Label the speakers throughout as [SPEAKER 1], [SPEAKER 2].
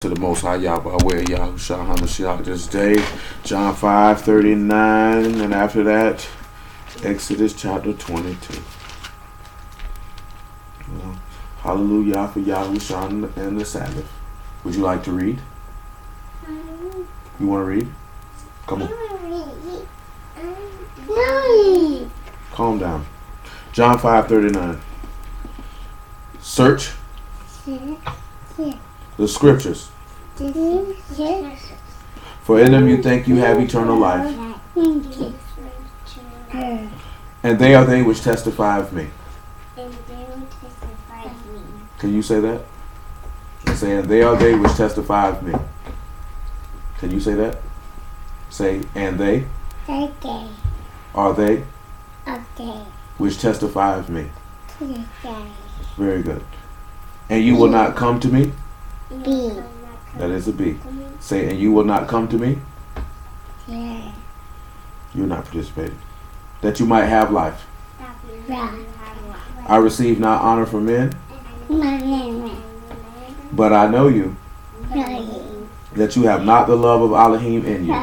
[SPEAKER 1] To the Most High YAHUAH, YAHUAH, HaMashiach this day. John 5:39, and after that, Exodus chapter 22. Well, hallelujah for YAHUAH and the Sabbath. Would you like to read? You want to read? Come on. Calm down. John 5:39. Search the scriptures, for in them you think you have eternal life, and they are they which testify of me. Can you say that? I'm saying, they are they which testify of me. Can you say that? Say, and they are they which testify of me. Very good. And you will not come to me.
[SPEAKER 2] B.
[SPEAKER 1] That is a B. Say, and you will not come to me.
[SPEAKER 2] Yeah.
[SPEAKER 1] You're not participating. That you might have life.
[SPEAKER 2] Yeah.
[SPEAKER 1] I receive not honor from men, but I know you, that you have not the love of Elohim in you.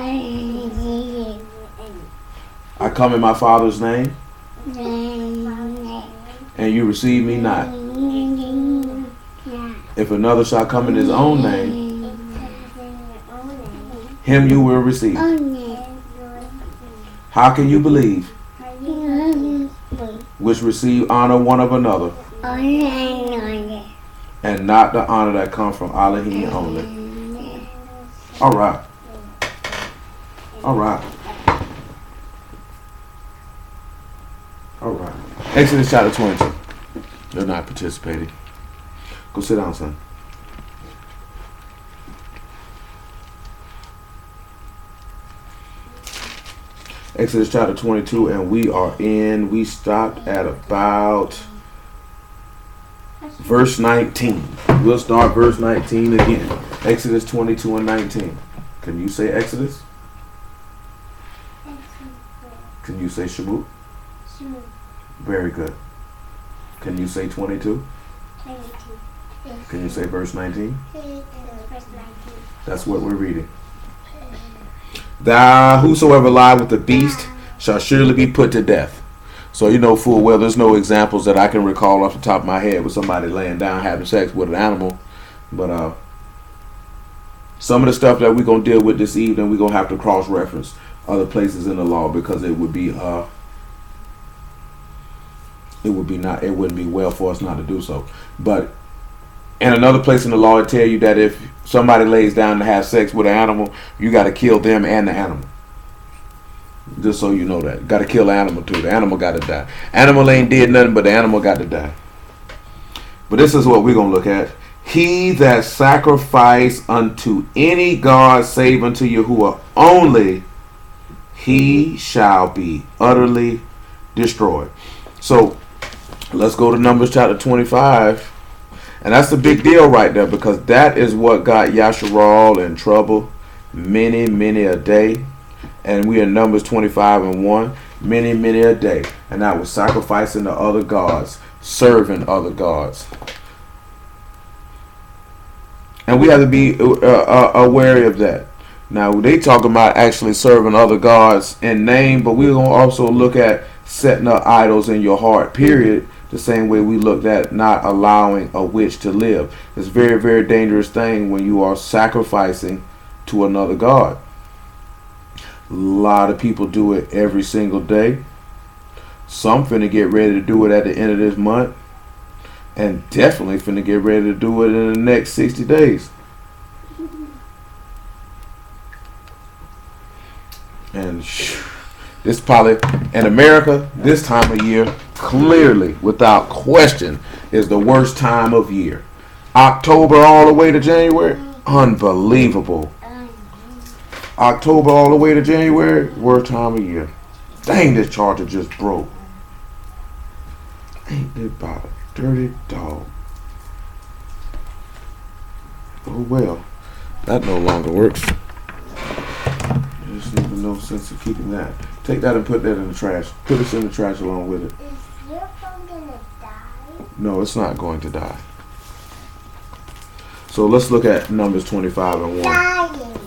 [SPEAKER 1] I come in my Father's name, and you receive me not. If another shall come in his own name, him you will receive. How can you believe, which receive honor one of another, and not the honor that comes from Elohim only? All right. All right. All right. Exodus chapter 22. They're not participating. Go sit down, son. Exodus chapter 22, and we stopped at about verse 19. We'll start verse 19 again. Exodus 22 and 19. Can you say Exodus? Can you say Shabbat? Very good. Can you say 22? Can you say verse 19? That's what we're reading. Thou whosoever lie with the beast shall surely be put to death. So you know full well there's no examples that I can recall off the top of my head with somebody laying down having sex with an animal. But some of the stuff that we're going to deal with this evening, we're going to have to cross-reference other places in the law, because it wouldn't be well for us not to do so. But in another place in the law, it tell you that if somebody lays down to have sex with an animal, you got to kill them and the animal. Just so you know that. Got to kill the animal too. The animal got to die. Animal ain't did nothing, but the animal got to die. But this is what we're going to look at. He that sacrifice unto any god save unto Yahuwah only, he shall be utterly destroyed. So let's go to Numbers chapter 25. And that's the big deal right there, because that is what got Yasharal in trouble many a day. And we in Numbers 25 and 1, many a day. And that was sacrificing to other gods, serving other gods. And we have to be aware of that. Now, they talk about actually serving other gods in name, but we're going to also look at setting up idols in your heart, period. The same way we looked at not allowing a witch to live. It's a very dangerous thing when you are sacrificing to another god. A lot of people do it every single day. Some finna get ready to do it at the end of this month. And definitely finna get ready to do it in the next 60 days. And this probably, in America, this time of year, clearly, without question, is the worst time of year. October all the way to January, unbelievable. October all the way to January, worst time of year. Dang, this charger just broke. Ain't it about a dirty dog? Oh well, that no longer works. There's even no sense of keeping that. Take that and put that in the trash. Put this in the trash along with it.
[SPEAKER 2] Is your phone gonna die?
[SPEAKER 1] No, it's not going to die. So let's look at Numbers 25 and 1.
[SPEAKER 2] Dying.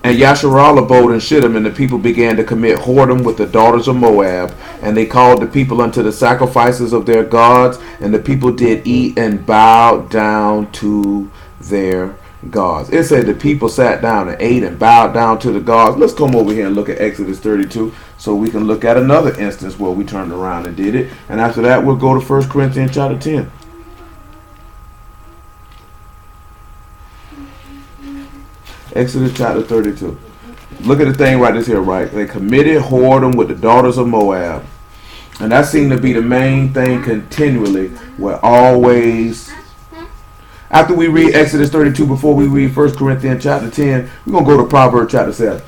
[SPEAKER 1] And Yasharal abode in Shittim, and the people began to commit whoredom with the daughters of Moab. And they called the people unto the sacrifices of their gods, and the people did eat and bowed down to their gods. It said the people sat down and ate and bowed down to the gods. Let's come over here and look at Exodus 32 so we can look at another instance where we turned around and did it. And after that, we'll go to 1 Corinthians chapter 10. Exodus chapter 32. Look at the thing right this here, right? They committed whoredom with the daughters of Moab. And that seemed to be the main thing continually. Where always, after we read Exodus 32, before we read 1 Corinthians chapter 10, we're going to go to Proverbs chapter 7.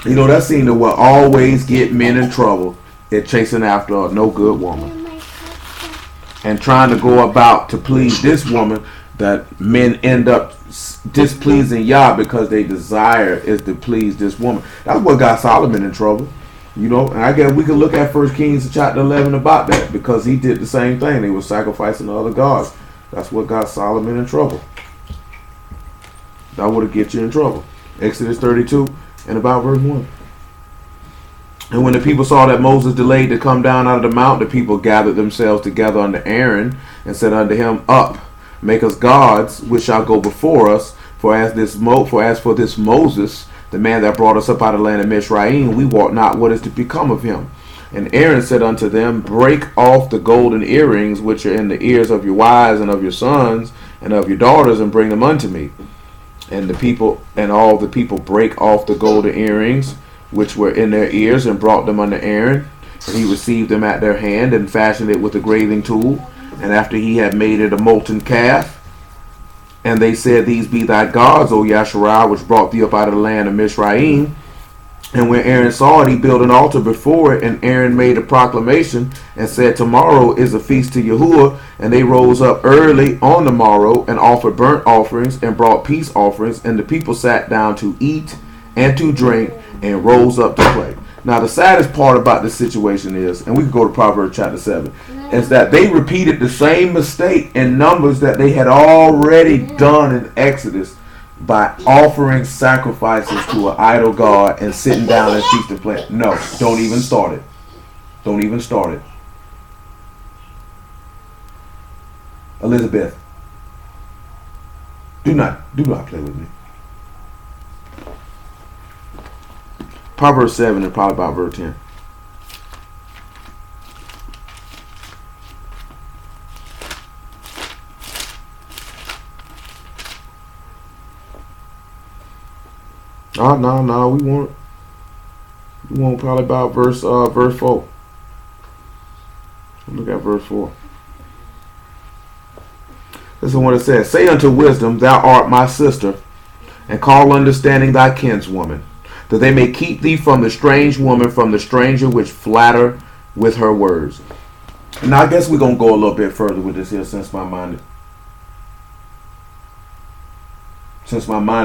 [SPEAKER 1] You know, that seemed to will always get men in trouble at chasing after a no good woman. And trying to go about to please this woman, that men end up displeasing Yah because they desire is to please this woman. That's what got Solomon in trouble. You know, and I guess we can look at 1 Kings chapter 11 about that, because he did the same thing. They were sacrificing to other gods. That's what got Solomon in trouble. That would have get you in trouble. Exodus 32 and about verse 1. And when the people saw that Moses delayed to come down out of the mount, the people gathered themselves together unto Aaron and said unto him, Up, make us gods which shall go before us. For as for this Moses, the man that brought us up out of the land of Mizraim, we wot not what is to become of him. And Aaron said unto them, Break off the golden earrings which are in the ears of your wives and of your sons and of your daughters, and bring them unto me. And all the people brake off the golden earrings which were in their ears, and brought them unto Aaron. And he received them at their hand, and fashioned it with a graving tool. And after he had made it a molten calf, and they said, These be thy gods, O Yasharal, which brought thee up out of the land of Mizraim. And when Aaron saw it, he built an altar before it. And Aaron made a proclamation and said, Tomorrow is a feast to YAHUAH. And they rose up early on the morrow and offered burnt offerings and brought peace offerings. And the people sat down to eat and to drink and rose up to play. Now, the saddest part about this situation is, and we can go to Proverbs chapter 7, is that they repeated the same mistake in Numbers that they had already done in Exodus by offering sacrifices to an idol god and sitting down and feast and play. No, don't even start it. Don't even start it. Elizabeth, do not play with me. Proverbs 7 and probably about verse 10. No, we want probably about verse 4. Look at verse 4. This is what it says. Say unto wisdom, thou art my sister, and call understanding thy kinswoman, that they may keep thee from the strange woman, from the stranger which flatter with her words. And now I guess we're going to go a little bit further with this here, since my mind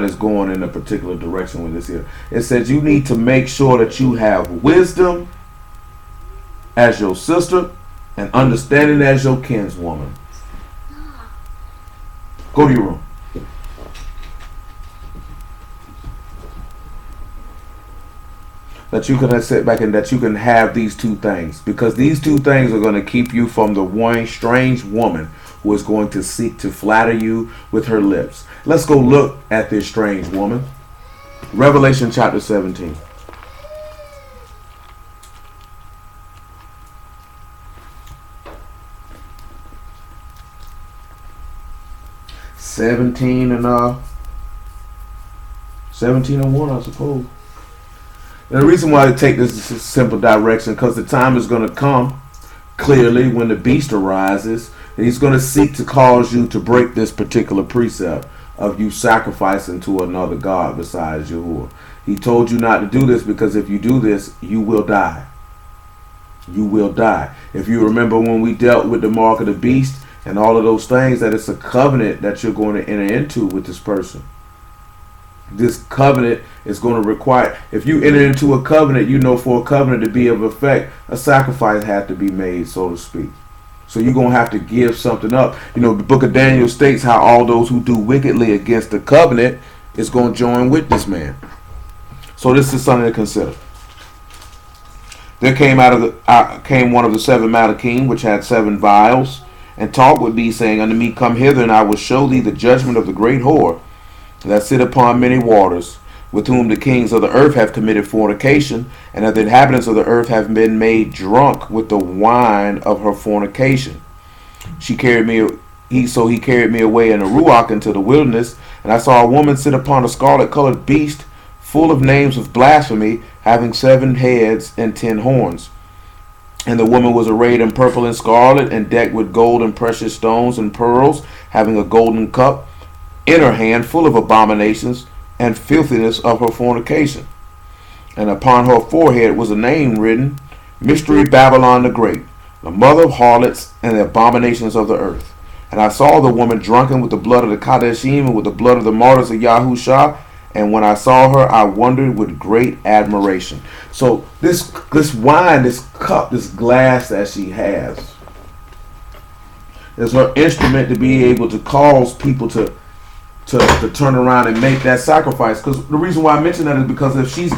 [SPEAKER 1] is going in a particular direction with this here. It says you need to make sure that you have wisdom as your sister and understanding as your kinswoman. Go to your room. That you can sit back and that you can have these two things, because these two things are going to keep you from the one strange woman who is going to seek to flatter you with her lips. Let's go look at this strange woman. Revelation chapter 17. Seventeen and 1, I suppose. And the reason why I take this simple direction, because the time is going to come clearly when the beast arises, and he's going to seek to cause you to break this particular precept of you sacrificing to another god besides YAHUAH. He told you not to do this, because if you do this, you will die. You will die. If you remember when we dealt with the mark of the beast and all of those things, that it's a covenant that you're going to enter into with this person. This covenant is going to require, if you enter into a covenant, you know, for a covenant to be of effect, a sacrifice had to be made, so to speak. So you're going to have to give something up. You know, the book of Daniel states how all those who do wickedly against the covenant is going to join with this man. So this is something to consider. There came came one of the 7 Malachim, which had 7 vials, and talked with me, saying unto me, Come hither, and I will show thee the judgment of the great whore that sit upon many waters, with whom the kings of the earth have committed fornication, and that the inhabitants of the earth have been made drunk with the wine of her fornication. He carried me away in a ruach into the wilderness, and I saw a woman sit upon a scarlet-colored beast, full of names of blasphemy, having 7 heads and 10 horns. And the woman was arrayed in purple and scarlet, and decked with gold and precious stones and pearls, having a golden cup in her hand, full of abominations and filthiness of her fornication. And upon her forehead was a name written, Mystery Babylon the Great, the mother of harlots and the abominations of the earth. And I saw the woman drunken with the blood of the Kadeshim and with the blood of the martyrs of YAHUAH. And when I saw her, I wondered with great admiration. So this wine, this cup, this glass that she has, is her instrument to be able to cause people to turn around and make that sacrifice. Because the reason why I mention that is because if she's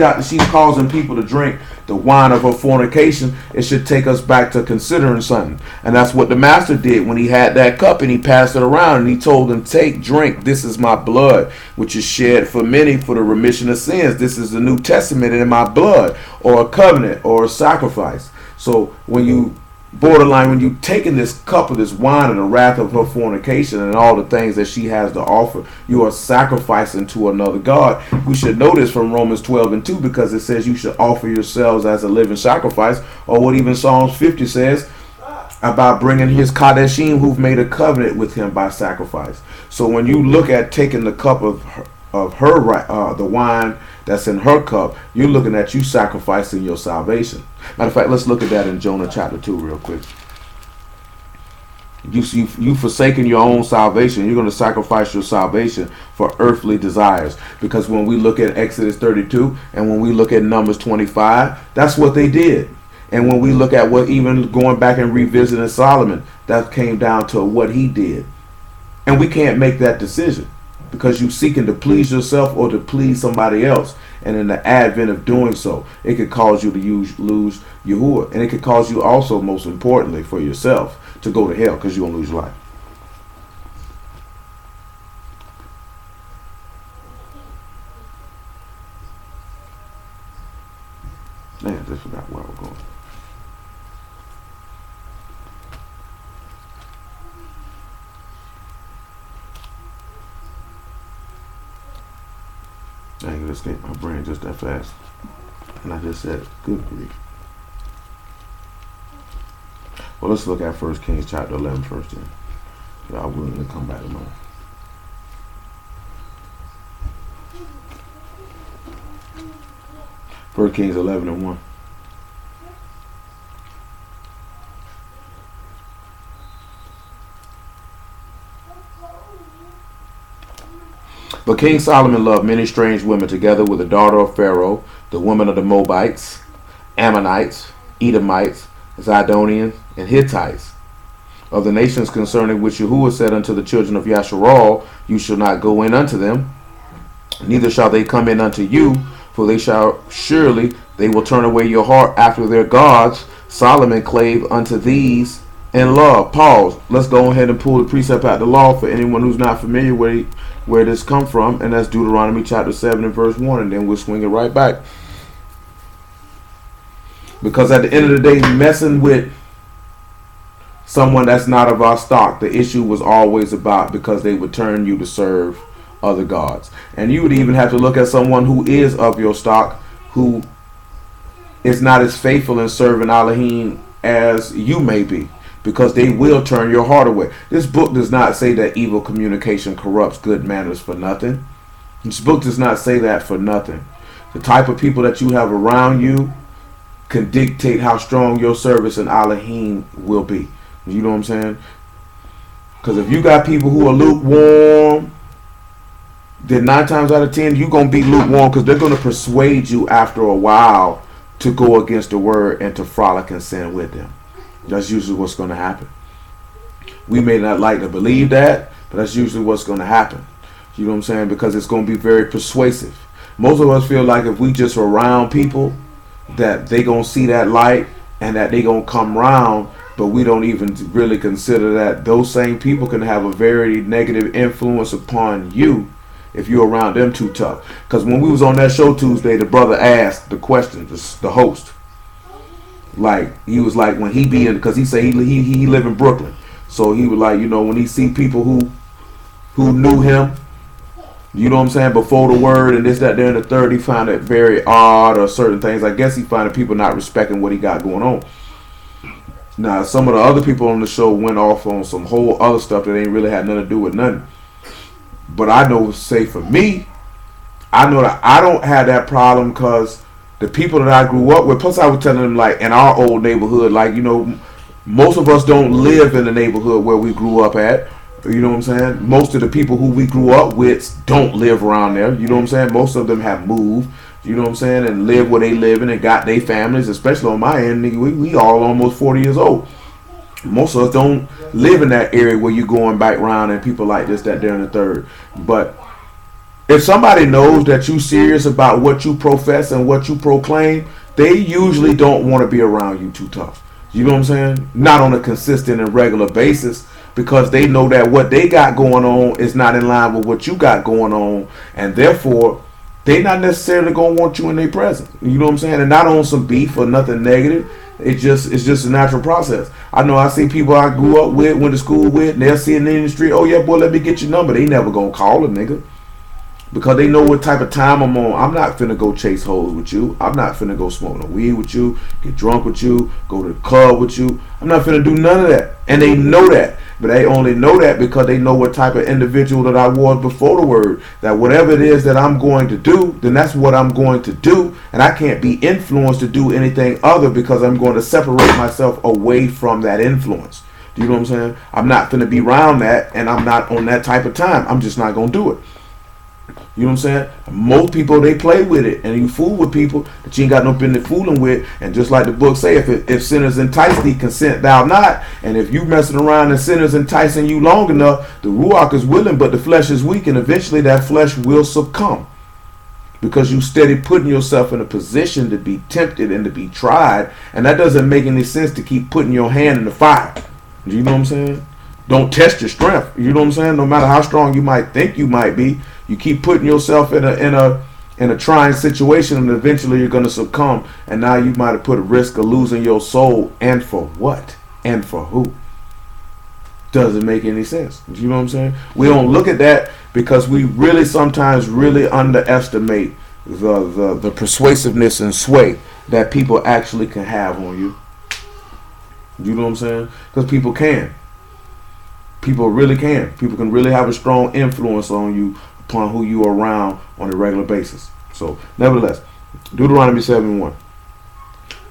[SPEAKER 1] causing people to drink the wine of her fornication, it should take us back to considering something. And that's what the master did when he had that cup and he passed it around and he told them, take, drink, this is my blood, which is shed for many for the remission of sins. This is the New Testament in my blood, or a covenant, or a sacrifice. So when you taking this cup of this wine and the wrath of her fornication and all the things that she has to offer, you are sacrificing to another God. We should know this from Romans 12:2, because it says you should offer yourselves as a living sacrifice, or what even Psalms 50 says about bringing his Kadeshim who've made a covenant with him by sacrifice. So when you look at taking the cup of the wine that's in her cup, you're looking at you sacrificing your salvation. Matter of fact, let's look at that in Jonah chapter 2 real quick. You forsaking your own salvation. You're going to sacrifice your salvation for earthly desires. Because when we look at Exodus 32 and when we look at Numbers 25, that's what they did. And when we look at what, even going back and revisiting Solomon, that came down to what he did. And we can't make that decision, because you're seeking to please yourself or to please somebody else. And in the advent of doing so, it could cause you to lose YAHUAH. And it could cause you also, most importantly, for yourself, to go to hell, because you're going to lose life. Man, I just forgot where I was going. I ain't gonna escape my brain just that fast. And I just said, good grief. Well, let's look at 1 Kings chapter 11 first then. Y'all willing to come back tomorrow. First Kings 11:1. But King Solomon loved many strange women, together with the daughter of Pharaoh, the women of the Moabites, Ammonites, Edomites, Zidonians, and Hittites. Of the nations concerning which YAHUAH said unto the children of Yasharal, you shall not go in unto them, neither shall they come in unto you, for they will turn away your heart after their gods. Solomon clave unto these in love. Pause. Let's go ahead and pull the precept out the law for anyone who's not familiar where this come from, and that's Deuteronomy chapter 7 and verse 1, and then we'll swing it right back. Because at the end of the day, messing with someone that's not of our stock, the issue was always about, because they would turn you to serve other gods. And you would even have to look at someone who is of your stock, who is not as faithful in serving Elohim as you may be, because they will turn your heart away. This book does not say that evil communication corrupts good manners for nothing. This book does not say that for nothing. The type of people that you have around you can dictate how strong your service in Elohim will be. You know what I'm saying? Because if you got people who are lukewarm, then 9 times out of 10 you're going to be lukewarm, because they're going to persuade you after a while to go against the word and to frolic and sin with them. That's usually what's going to happen. We may not like to believe that, but that's usually what's going to happen. You know what I'm saying? Because it's going to be very persuasive. Most of us feel like if we just around people, that they going to see that light and that they going to come around, but we don't even really consider that those same people can have a very negative influence upon you if you're around them too tough. Because when we was on that show Tuesday, the brother asked the question, the host, like he was like when he be in, because he said he live in Brooklyn, so he was like, you know, when he see people who knew him, you know what I'm saying, before the word and this, that, there, and the third, he found it very odd or certain things. I guess he found people not respecting what he got going on. Now, some of the other people on the show went off on some whole other stuff that ain't really had nothing to do with nothing. But I know, say for me, I know that I don't have that problem because the people that I grew up with, plus I was telling them, like, in our old neighborhood, like, you know, most of us don't live in the neighborhood where we grew up at. You know what I'm saying? Most of the people who we grew up with don't live around there. You know what I'm saying? Most of them have moved. You know what I'm saying? And live where they live and got their families, especially on my end. We all almost 40 years old. Most of us don't live in that area where you're going back around and people like this, that, there, and the third. But if somebody knows that you're serious about what you profess and what you proclaim, they usually don't want to be around you too tough. You know what I'm saying? Not on a consistent and regular basis, because they know that what they got going on is not in line with what you got going on, and therefore they not necessarily gonna want you in their presence. You know what I'm saying? And not on some beef or nothing negative. It's just a natural process. I know I see people I grew up with, went to school with, and they'll see in the industry, oh yeah, boy, let me get your number. They never gonna call a nigga, because they know what type of time I'm on. I'm not finna go chase hoes with you. I'm not finna go smoke no weed with you, get drunk with you, go to the club with you. I'm not finna do none of that. And they know that. But they only know that because they know what type of individual that I was before the word. That whatever it is that I'm going to do, then that's what I'm going to do. And I can't be influenced to do anything other, because I'm going to separate myself away from that influence. Do you know what I'm saying? I'm not going to be around that, and I'm not on that type of time. I'm just not going to do it. You know what I'm saying? Most people, they play with it, and you fool with people that you ain't got no business fooling with. And just like the book say, if sinners entice thee, consent thou not. And if you messing around and sinners enticing you long enough, the ruach is willing, but the flesh is weak, and eventually that flesh will succumb, because you steady putting yourself in a position to be tempted and to be tried. And that doesn't make any sense to keep putting your hand in the fire. Do you know what I'm saying? Don't test your strength. You know what I'm saying? No matter how strong you might think you might be, you keep putting yourself in a trying situation, and eventually you're going to succumb. And now you might have put a risk of losing your soul. And for what? And for who? Doesn't make any sense. You know what I'm saying? We don't look at that because we really sometimes really underestimate the persuasiveness and sway that people actually can have on you. You know what I'm saying? Because people can. People really can. People can really have a strong influence on you upon who you are around on a regular basis. So, nevertheless, Deuteronomy 7:1.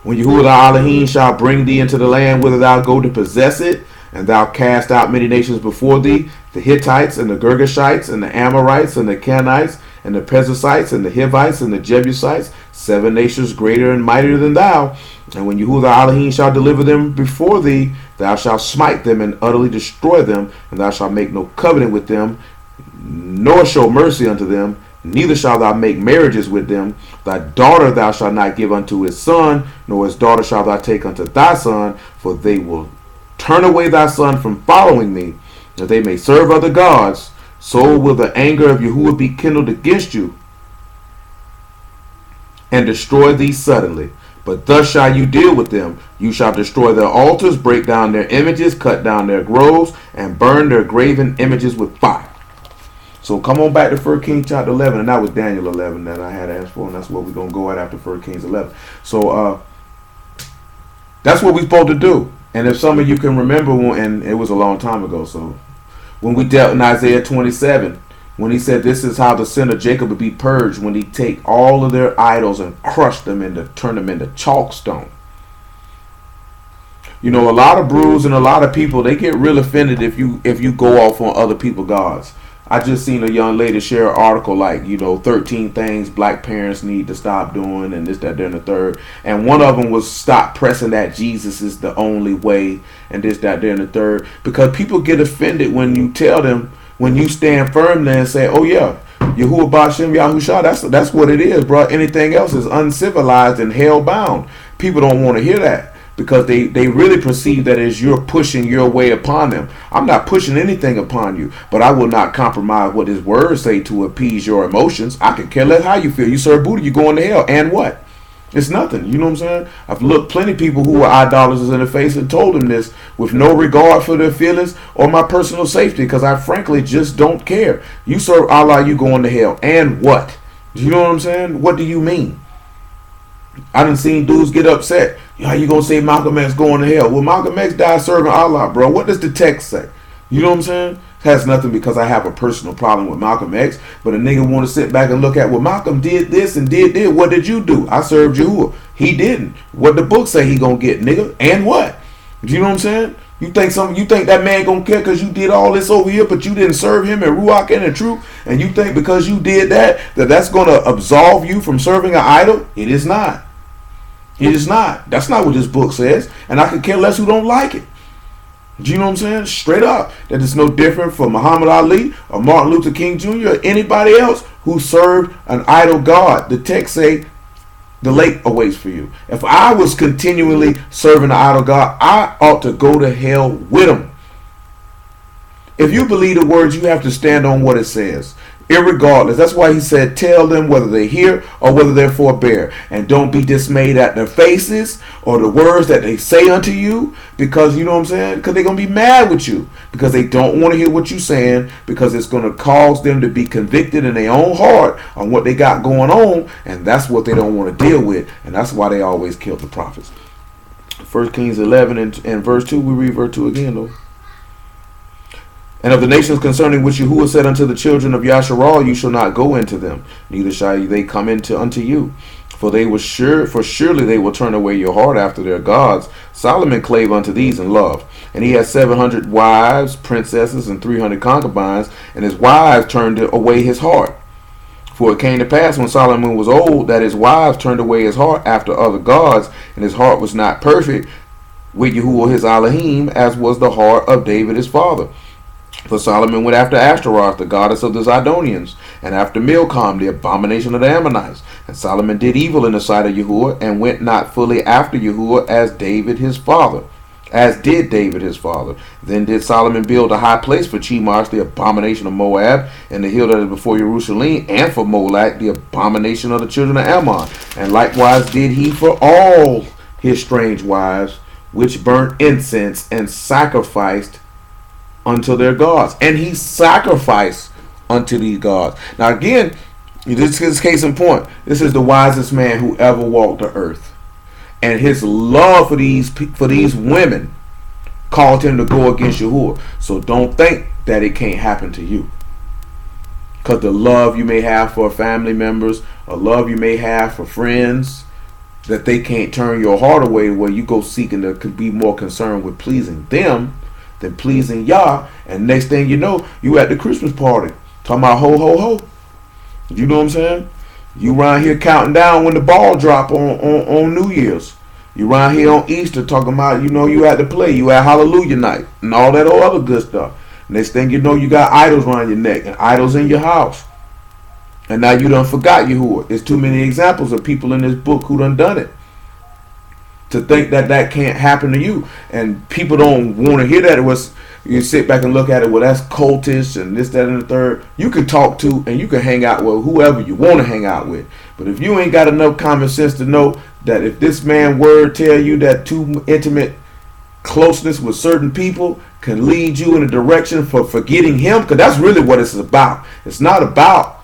[SPEAKER 1] When YAHUAH Elohim shall bring thee into the land whither thou go to possess it, and thou cast out many nations before thee, the Hittites and the Girgashites and the Amorites and the Canaanites and the Perizzites and the Hivites and the Jebusites, 7 nations greater and mightier than thou. And when YAHUAH Elohim shall deliver them before thee, thou shalt smite them and utterly destroy them, and thou shalt make no covenant with them, nor show mercy unto them, neither shalt thou make marriages with them. Thy daughter thou shalt not give unto his son, nor his daughter shalt thou take unto thy son, for they will turn away thy son from following me, that they may serve other gods. So will the anger of YAHUAH be kindled against you, and destroy thee suddenly. But thus shall you deal with them. You shall destroy their altars, break down their images, cut down their groves, and burn their graven images with fire. So come on back to 1 Kings chapter 11, and that was Daniel 11 that I had asked for, and that's what we're going to go at after 1 Kings 11. So that's what we're supposed to do. And if some of you can remember, and it was a long time ago, so when we dealt in Isaiah 27, when he said this is how the sin of Jacob would be purged, when he take all of their idols and crush them and turn them into chalkstone. You know, a lot of brews and a lot of people, they get real offended if you go off on other people's gods. I just seen a young lady share an article like, 13 things black parents need to stop doing and this, that, there, and the third. And one of them was stop pressing that Jesus is the only way and this, that, there, and the third. Because people get offended when you tell them, when you stand firm there and say, oh yeah, YAHUAH Bashem YAHUSHA, that's what it is, bro. Anything else is uncivilized and hell bound. People don't want to hear that because they really perceive that as you're pushing your way upon them. I'm not pushing anything upon you, but I will not compromise what his words say to appease your emotions. I could care less how you feel. You serve Buddha, you going to hell. And what? It's nothing. You know what I'm saying? I've looked plenty of people who were idolaters in the face and told them this with no regard for their feelings or my personal safety, because I frankly just don't care. You serve Allah, you going to hell. And what? You know what I'm saying? What do you mean? I done seen dudes get upset. How you gonna say Malcolm X going to hell? Well, Malcolm X died serving Allah, bro. What does the text say? You know what I'm saying? It has nothing because I have a personal problem with Malcolm X. But a nigga want to sit back and look at, well, Malcolm did this and did this. What did you do? I served YAHUAH. He didn't. What the book say he gonna get, nigga? And what? You know what I'm saying? You think that man gonna care because you did all this over here, but you didn't serve him in Ruach and in truth? And you think because you did that's gonna absolve you from serving an idol? It is not. It is not. That's not what this book says. And I could care less who don't like it. Do you know what I'm saying? Straight up. That it's no different for Muhammad Ali or Martin Luther King Jr. or anybody else who served an idol god. The text say the lake awaits for you. If I was continually serving an idol god, I ought to go to hell with him. If you believe the words, you have to stand on what it says. Irregardless. That's why he said, tell them whether they hear or whether they forbear. And don't be dismayed at their faces or the words that they say unto you. Because, you know what I'm saying? Because they're going to be mad with you. Because they don't want to hear what you're saying. Because it's going to cause them to be convicted in their own heart on what they got going on. And that's what they don't want to deal with. And that's why they always killed the prophets. 1 Kings 11 and verse 2. We read verse 2 again, though. And of the nations concerning which YAHUAH said unto the children of Yasharal, you shall not go into them, neither shall they come into unto you. For surely they will turn away your heart after their gods. Solomon clave unto these in love. And he had 700 wives, princesses, and 300 concubines, and his wives turned away his heart. For it came to pass when Solomon was old, that his wives turned away his heart after other gods, and his heart was not perfect with YAHUAH his Elohim, as was the heart of David his father. For Solomon went after Ashtaroth, the goddess of the Zidonians, and after Milcom, the abomination of the Ammonites. And Solomon did evil in the sight of YAHUAH, and went not fully after YAHUAH as did David his father. Then did Solomon build a high place for Chemosh, the abomination of Moab, and the hill that is before Jerusalem, and for Molech, the abomination of the children of Ammon. And likewise did he for all his strange wives, which burnt incense and sacrificed unto their gods. And he sacrificed unto these gods. Now again, this is case in point. This is the wisest man who ever walked the earth. And his love for these women called him to go against YAHUAH. So don't think that it can't happen to you. Because the love you may have for family members, or love you may have for friends, that they can't turn your heart away where you go seeking to be more concerned with pleasing them than pleasing Yah. And next thing you know, you at the Christmas party talking about ho ho ho. You know what I'm saying? You around here counting down when the ball drop on New Year's. You around here on Easter talking about, you at the play, you at Hallelujah night and all that other good stuff. Next thing you know, you got idols around your neck and idols in your house. And now you done forgot YAHUAH. There's too many examples of people in this book who done it. To think that can't happen to you. And people don't want to hear that. It was, you sit back and look at it, well, that's cultish and this, that, and the third. You can talk to and you can hang out with whoever you want to hang out with. But if you ain't got enough common sense to know that if this man word tell you that too intimate closeness with certain people can lead you in a direction for forgetting him, because that's really what it's about. It's not about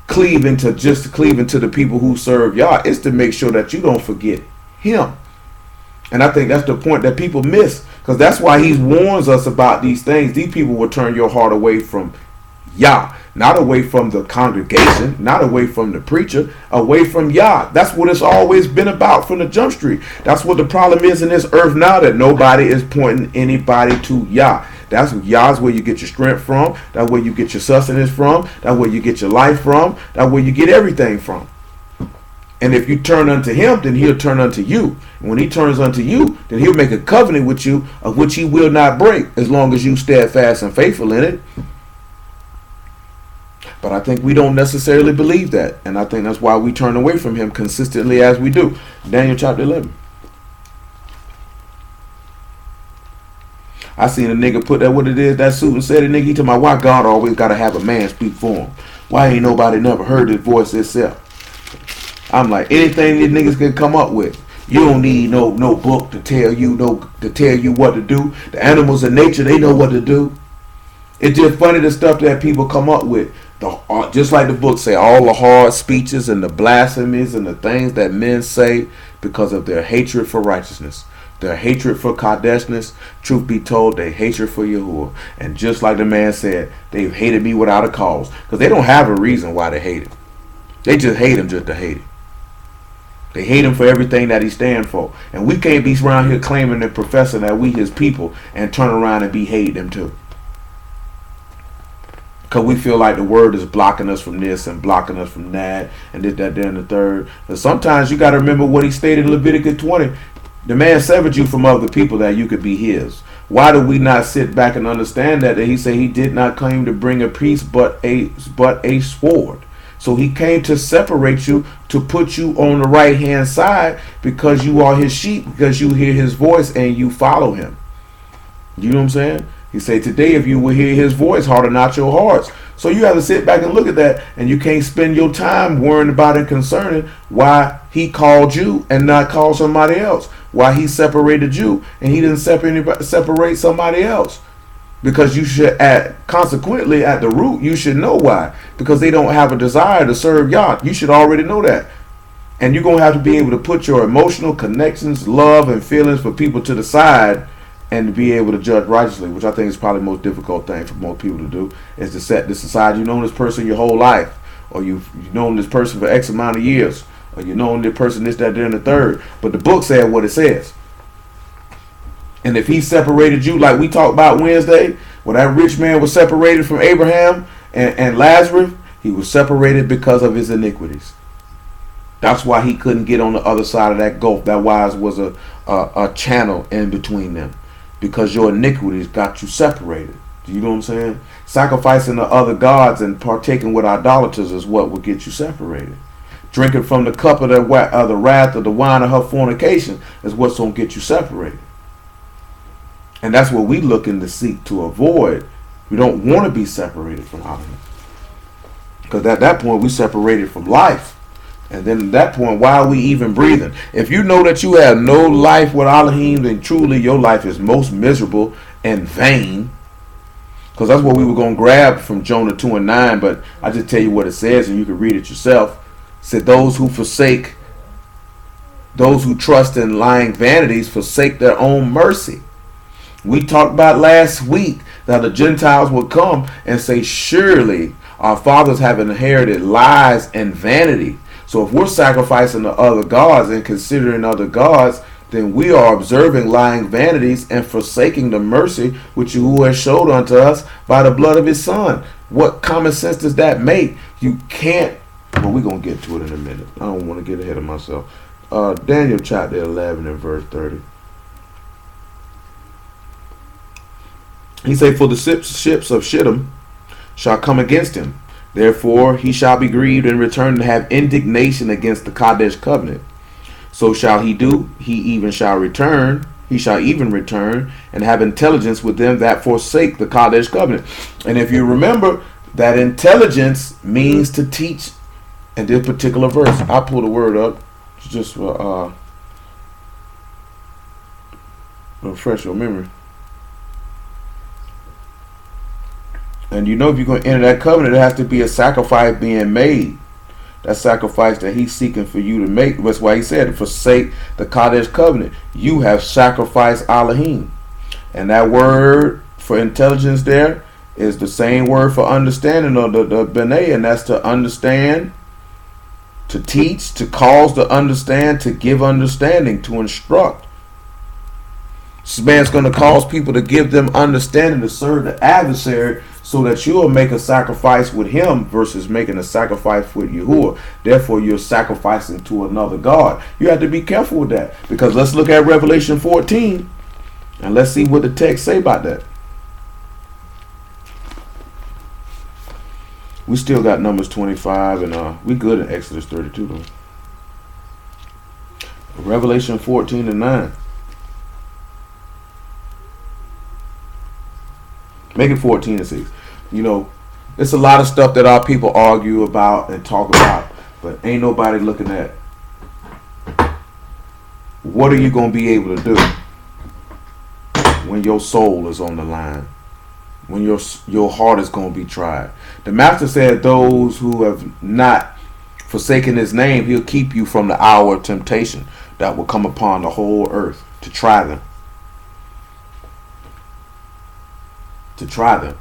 [SPEAKER 1] cleaving to the people who serve Yah. It's to make sure that you don't forget him. And I think that's the point that people miss, because that's why he warns us about these things. These people will turn your heart away from Yah, not away from the congregation, not away from the preacher, away from Yah. That's what it's always been about from the jump street. That's what the problem is in this earth now, that nobody is pointing anybody to Yah. That's Yah's where you get your strength from. That's where you get your sustenance from. That's where you get your life from. That's where you get everything from. And if you turn unto him, then he'll turn unto you. And when he turns unto you, then he'll make a covenant with you of which he will not break, as long as you steadfast and faithful in it. But I think we don't necessarily believe that. And I think that's why we turn away from him consistently as we do. Daniel chapter 11. I seen a nigga put that what it is, that suit, and said it, nigga, he told me, why God always got to have a man speak for him? Why ain't nobody never heard his voice itself? I'm like, anything these niggas can come up with. You don't need no book to tell you what to do. The animals in nature, they know what to do. It's just funny the stuff that people come up with. Just like the book say, all the hard speeches and the blasphemies and the things that men say because of their hatred for righteousness. Their hatred for Kadeshness, truth be told, their hatred for Yahuwah. And just like the man said, they've hated me without a cause. Because they don't have a reason why they hate him. They just hate him just to hate him. They hate him for everything that he stands for. And we can't be around here claiming and professing that we his people and turn around and be hating him too. Because we feel like the word is blocking us from this and blocking us from that and this, that, then the third. But sometimes you got to remember what he stated in Leviticus 20. The man severed you from other people that you could be his. Why do we not sit back and understand that he said he did not claim to bring a peace but a sword? So he came to separate you, to put you on the right hand side because you are his sheep, because you hear his voice and you follow him. You know what I'm saying? He said, today if you will hear his voice, harden not your hearts. So you have to sit back and look at that, and you can't spend your time worrying about and concerning why he called you and not call somebody else. Why he separated you and he didn't separate somebody else. Because you should, consequently, at the root, you should know why. Because they don't have a desire to serve Yah. You should already know that. And you're going to have to be able to put your emotional connections, love, and feelings for people to the side and be able to judge righteously, which I think is probably the most difficult thing for most people to do, is to set this aside. You've known this person your whole life, or you've known this person for X amount of years, or you've known this person this, that, and the third. But the book said what it says. And if he separated you, like we talked about Wednesday, when that rich man was separated from Abraham and Lazarus, he was separated because of his iniquities. That's why he couldn't get on the other side of that gulf. That wise was a channel in between them. Because your iniquities got you separated. You know what I'm saying? Sacrificing to other gods and partaking with idolaters is what will get you separated. Drinking from the cup of the wrath of the wine of her fornication is what's going to get you separated. And that's what we looking to seek to avoid. We don't want to be separated from Elohim. Because at that point, we separated from life. And then at that point, why are we even breathing? If you know that you have no life with Elohim, then truly your life is most miserable and vain. Because that's what we were going to grab from Jonah 2 and 9. But I just tell you what it says and you can read it yourself. It said, those who trust in lying vanities forsake their own mercy. We talked about last week that the Gentiles would come and say, surely our fathers have inherited lies and vanity. So if we're sacrificing to other gods and considering other gods, then we are observing lying vanities and forsaking the mercy which Yahuwah showed unto us by the blood of his son. What common sense does that make? You can't. Well, we're going to get to it in a minute. I don't want to get ahead of myself. Daniel chapter 11 and verse 30. He said, for the ships of Shittim shall come against him. Therefore he shall be grieved and return to have indignation against the Kadesh covenant. So shall he do. He shall even return and have intelligence with them that forsake the Kadesh covenant. And if you remember, that intelligence means to teach in this particular verse. I'll pull the word up just for refresh your memory. And you know, if you're going to enter that covenant, there has to be a sacrifice being made. That sacrifice that he's seeking for you to make. That's why he said, forsake the Kadesh covenant. You have sacrificed Elohim. And that word for intelligence there is the same word for understanding, or the B'nai, and that's to understand, to teach, to cause to understand, to give understanding, to instruct. This man's going to cause people to give them understanding to serve the adversary, so that you'll make a sacrifice with him versus making a sacrifice with Yahuwah. Therefore, you're sacrificing to another God. You have to be careful with that, because let's look at Revelation 14 and let's see what the text say about that. We still got Numbers 25, and we good in Exodus 32 though. Revelation 14 and 9. Make it 14 and 6. You know, it's a lot of stuff that our people argue about and talk about, but ain't nobody looking at what are you going to be able to do when your soul is on the line, when your heart is going to be tried. The master said those who have not forsaken his name, he'll keep you from the hour of temptation that will come upon the whole earth to try them. To try them.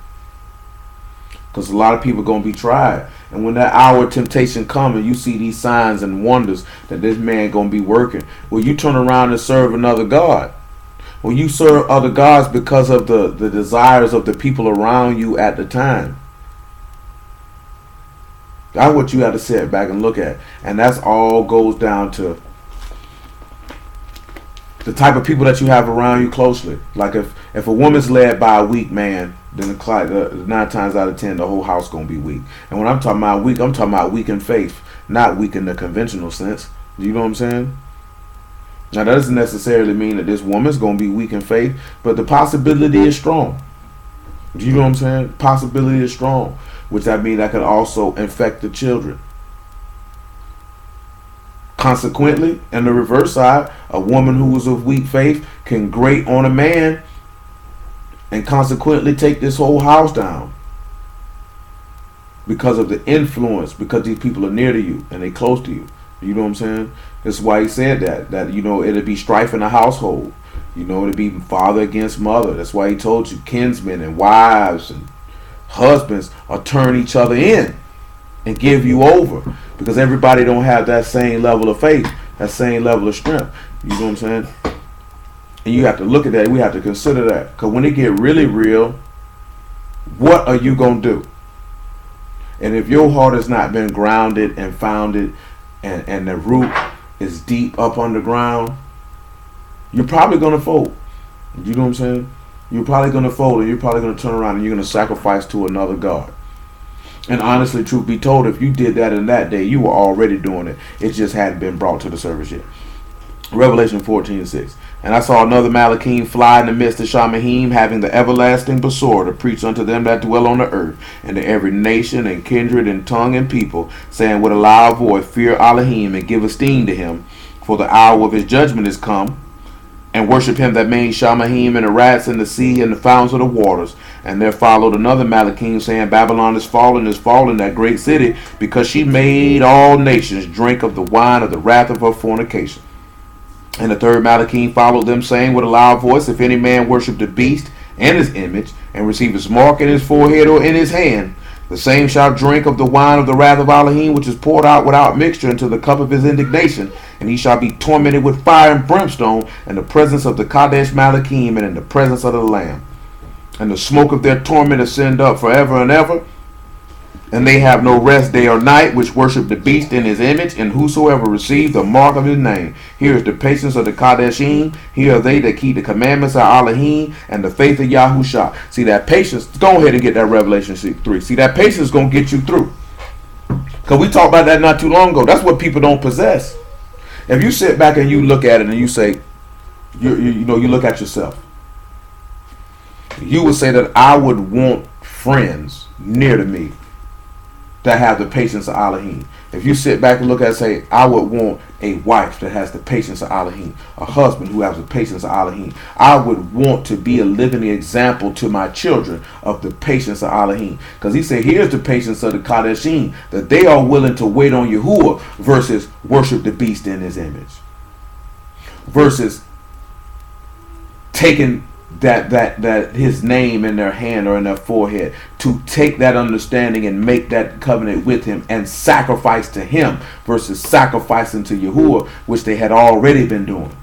[SPEAKER 1] Because a lot of people are going to be tried. And when that hour of temptation comes and you see these signs and wonders that this man going to be working, well, you turn around and serve another God. Well, you serve other gods because of the desires of the people around you at the time. That's what you have to sit back and look at. And that's all goes down to the type of people that you have around you closely. Like if a woman's led by a weak man, then 9 times out of 10 the whole house gonna be weak. And when I'm talking about weak, I'm talking about weak in faith, not weak in the conventional sense. You know what I'm saying? Now that doesn't necessarily mean that this woman's gonna be weak in faith, but the possibility is strong. You know what I'm saying? Possibility is strong, which that means that could also infect the children. Consequently, in the reverse side, a woman who is of weak faith can grate on a man and consequently take this whole house down because of the influence, because these people are near to you and they close to you. You know what I'm saying? That's why he said that you know, it'll be strife in the household. You know, it'll be father against mother. That's why he told you kinsmen and wives and husbands are turn each other in and give you over, because everybody don't have that same level of faith, that same level of strength. You know what I'm saying? And you have to look at that. We have to consider that, because when it get really real, what are you going to do? And if your heart has not been grounded and founded, and the root is deep up underground, you're probably going to fold. You know what I'm saying? You're probably going to fold, and you're probably going to turn around and you're going to sacrifice to another God. And honestly, truth be told, if you did that in that day, you were already doing it. It just hadn't been brought to the surface yet. Revelation 14:6. And I saw another Malachim fly in the midst of Shamahim, having the everlasting Besor to preach unto them that dwell on the earth, and to every nation and kindred and tongue and people, saying with a loud voice, Fear Elohim, and give esteem to him, for the hour of his judgment is come, and worship him that made Shamahim and the rats in the sea and the fountains of the waters. And there followed another Malachim, saying, Babylon is fallen, that great city, because she made all nations drink of the wine of the wrath of her fornication. And the third Malachim followed them, saying with a loud voice, If any man worship the beast and his image, and receive his mark in his forehead or in his hand, the same shall drink of the wine of the wrath of Elohim, which is poured out without mixture into the cup of his indignation, and he shall be tormented with fire and brimstone in the presence of the Kadesh Malachim and in the presence of the Lamb. And the smoke of their torment ascend up forever and ever, and they have no rest day or night, which worship the beast in his image, and whosoever receive the mark of his name. Here is the patience of the Kadeshim. Here are they that keep the commandments of Elohim and the faith of YAHUAH. See that patience? Go ahead and get that Revelation 3. See that patience is going to get you through. Because we talked about that not too long ago. That's what people don't possess. If you sit back and you look at it and you say, you look at yourself, you would say that I would want friends near to me that have the patience of Elohim. If you sit back and look at it and say, I would want a wife that has the patience of Elohim, a husband who has the patience of Elohim. I would want to be a living example to my children of the patience of Elohim. Because he said, here's the patience of the Kadeshim, that they are willing to wait on Yahuwah versus worship the beast in his image. Versus taking that his name in their hand or in their forehead, to take that understanding and make that covenant with him and sacrifice to him versus sacrificing to Yahuwah, which they had already been doing.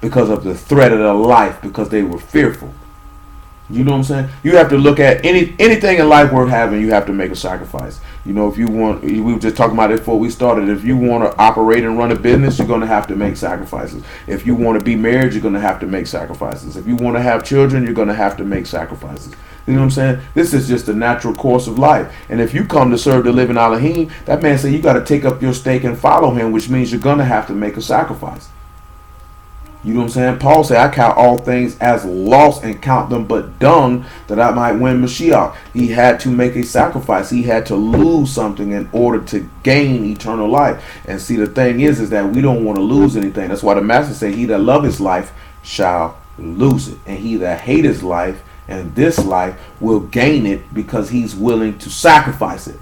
[SPEAKER 1] because of the threat of their life, because they were fearful. You know what I'm saying? You have to look at anything in life worth having. You have to make a sacrifice. You know, if you want, we were just talking about it before we started. If you want to operate and run a business, you're going to have to make sacrifices. If you want to be married, you're going to have to make sacrifices. If you want to have children, you're going to have to make sacrifices. You know what I'm saying? This is just the natural course of life. And if you come to serve the living Elohim, that man said you got to take up your stake and follow him, which means you're going to have to make a sacrifice. You know what I'm saying? Paul said, I count all things as loss and count them but dung that I might win Mashiach. He had to make a sacrifice. He had to lose something in order to gain eternal life. And see, the thing is that we don't want to lose anything. That's why the master said, he that love his life shall lose it. And he that hate his life and this life will gain it, because he's willing to sacrifice it.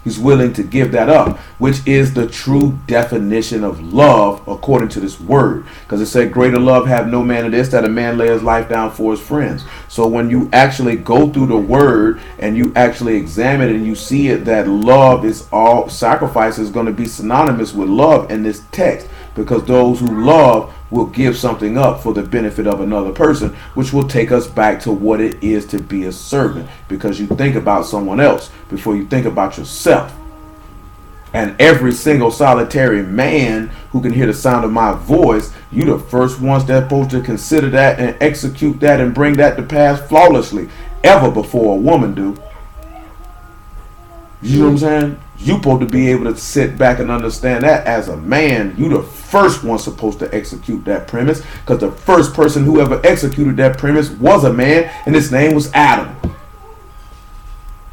[SPEAKER 1] He's willing to give that up, which is the true definition of love according to this word. Because it said, greater love have no man than this, that a man lay his life down for his friends. So when you actually go through the word and you actually examine it and you see it, that love is all, sacrifice is going to be synonymous with love in this text. Because those who love will give something up for the benefit of another person, which will take us back to what it is to be a servant. Because you think about someone else before you think about yourself. And every single solitary man who can hear the sound of my voice, you the first ones that's supposed to consider that and execute that and bring that to pass flawlessly, ever before a woman do. You know what I'm saying? You supposed to be able to sit back and understand that as a man. You the first one supposed to execute that premise, because the first person who ever executed that premise was a man, and his name was Adam.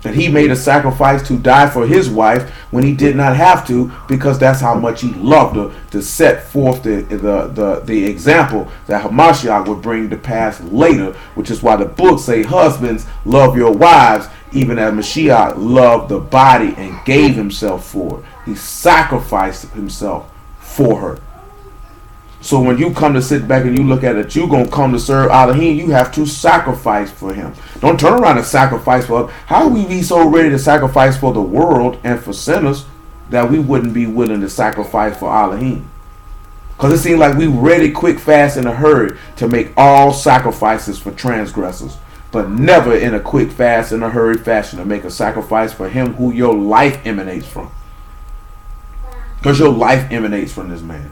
[SPEAKER 1] And he made a sacrifice to die for his wife when he did not have to, because that's how much he loved her, to set forth the example that Hamashiach would bring to pass later, which is why the books say, husbands, love your wives, even as Mashiach loved the body and gave himself for it. He sacrificed himself for her. So when you come to sit back and you look at it, you're going to come to serve Elohim, you have to sacrifice for him. Don't turn around and sacrifice for others. How we be so ready to sacrifice for the world and for sinners that we wouldn't be willing to sacrifice for Elohim? Because it seems like we ready, quick, fast, in a hurry to make all sacrifices for transgressors, but never in a quick, fast, in a hurry fashion to make a sacrifice for him who your life emanates from. Because your life emanates from this man.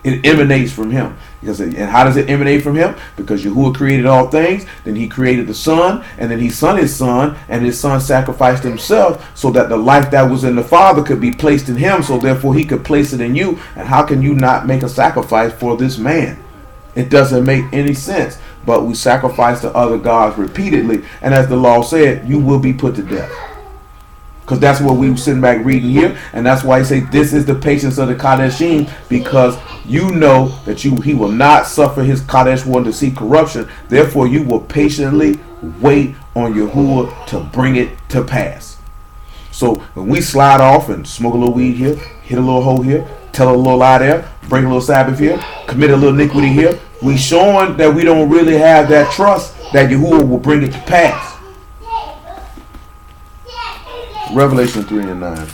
[SPEAKER 1] It emanates from him. And how does it emanate from him? Because Yahuwah created all things, then he created the son, and then he sent his son, and his son sacrificed himself so that the life that was in the Father could be placed in him, so therefore he could place it in you. And how can you not make a sacrifice for this man? It doesn't make any sense. But we sacrifice to other gods repeatedly, and as the law said, you will be put to death. Because that's what we were sitting back reading here. And that's why he say this is the patience of the Kadeshim, because you know that he will not suffer his Kadesh one to see corruption. Therefore, you will patiently wait on Yahuwah to bring it to pass. So when we slide off and smoke a little weed here, hit a little hole here, tell a little lie there, break a little Sabbath here, commit a little iniquity here, we showing that we don't really have that trust that Yahuwah will bring it to pass. Revelation 3 and 9.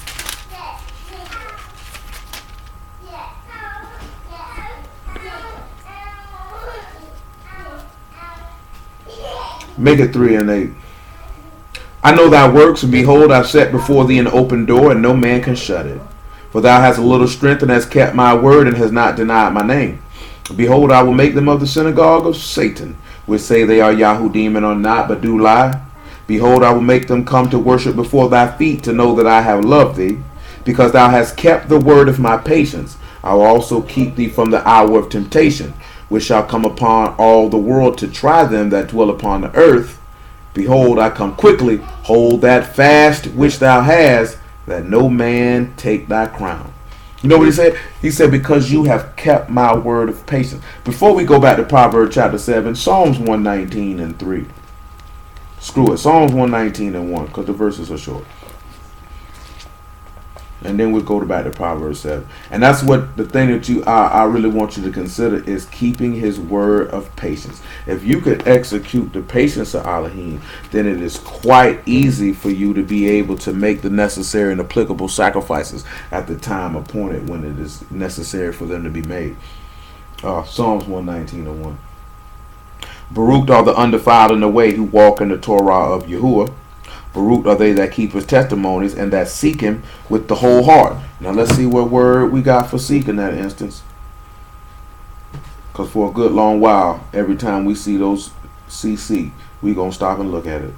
[SPEAKER 1] Make it 3 and 8. I know thy works, and behold, I set before thee an open door, and no man can shut it. For thou hast a little strength, and hast kept my word, and hast not denied my name. Behold, I will make them of the synagogue of Satan, which say they are Yahudim and are not, but do lie. Behold, I will make them come to worship before thy feet, to know that I have loved thee. Because thou hast kept the word of my patience, I will also keep thee from the hour of temptation, which shall come upon all the world to try them that dwell upon the earth. Behold, I come quickly. Hold that fast which thou hast, that no man take thy crown. You know what he said? He said, because you have kept my word of patience. Before we go back to Proverbs chapter 7, Psalms 119 and 3. Screw it. Psalms 119 and 1, because the verses are short. And then we'll go back to Proverbs 7. And that's what the thing that I really want you to consider is keeping his word of patience. If you could execute the patience of Elohim, then it is quite easy for you to be able to make the necessary and applicable sacrifices at the time appointed when it is necessary for them to be made. Psalms 119:1. Baruch are the undefiled in the way who walk in the Torah of YAHUAH. Baruch are they that keep his testimonies and that seek him with the whole heart. Now let's see what word we got for seek in that instance. Because for a good long while, every time we see those CC, we going to stop and look at it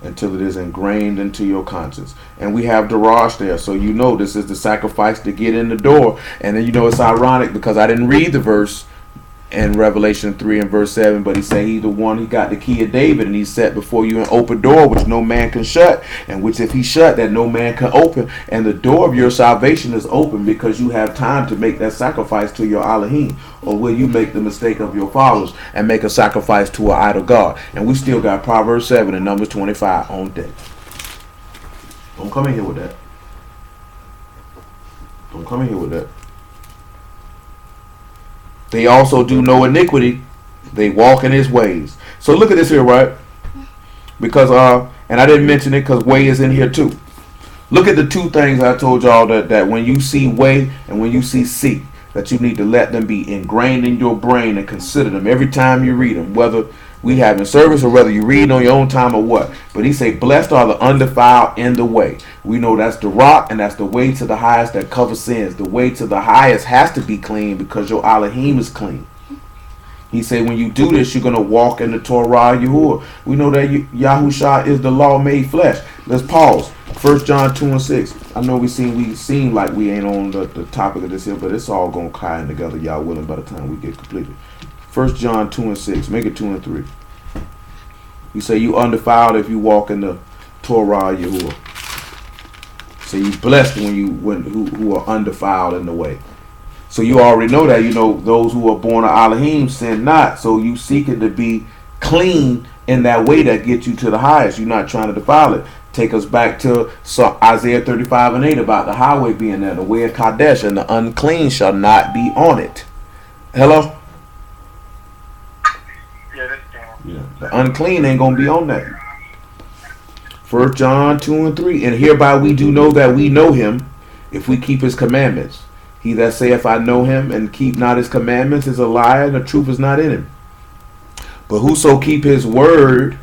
[SPEAKER 1] until it is ingrained into your conscience. And we have Darash there, so you know this is the sacrifice to get in the door. And then you know it's ironic because I didn't read the verse in Revelation 3 and verse 7, but he said he's the one, he got the key of David, and he set before you an open door which no man can shut, and which if he shut, that no man can open. And the door of your salvation is open because you have time to make that sacrifice to your Elohim. Or will you make the mistake of your fathers and make a sacrifice to an idol god? And we still got Proverbs 7 and Numbers 25 on deck. Don't come in here with that. Don't come in here with that. They also do no iniquity. They walk in his ways. So look at this here, right? Because, and I didn't mention it because way is in here too. Look at the two things I told y'all that when you see way and when you see seek, that you need to let them be ingrained in your brain and consider them every time you read them, whether we have in service or whether you read on your own time or what. But he say, blessed are the undefiled in the way. We know that's the rock and that's the way to the highest that covers sins. The way to the highest has to be clean because your Elohim is clean. He say when you do this, you're going to walk in the Torah YAHUAH. We know that Yahushua is the law made flesh. Let's pause. 1 John 2 and 6. I know we seem like we ain't on the topic of this here, but it's all going to tie in together, y'all willing, by the time we get completed. 1 John 2 and 6. Make it 2 and 3. You say you undefiled if you walk in the Torah YAHUAH. So you blessed who are undefiled in the way. So you already know that, you know, those who are born of Elohim sin not. So you seeking to be clean in that way that gets you to the highest. You're not trying to defile it. Take us back to Isaiah 35 and 8 about the highway being there, the way of Kadesh, and the unclean shall not be on it. Hello? Yeah, the unclean ain't going to be on that. 1 John 2 and 3. And hereby we do know that we know him if we keep his commandments. He that saith I know him and keep not his commandments is a liar, and the truth is not in him. But whoso keep his word,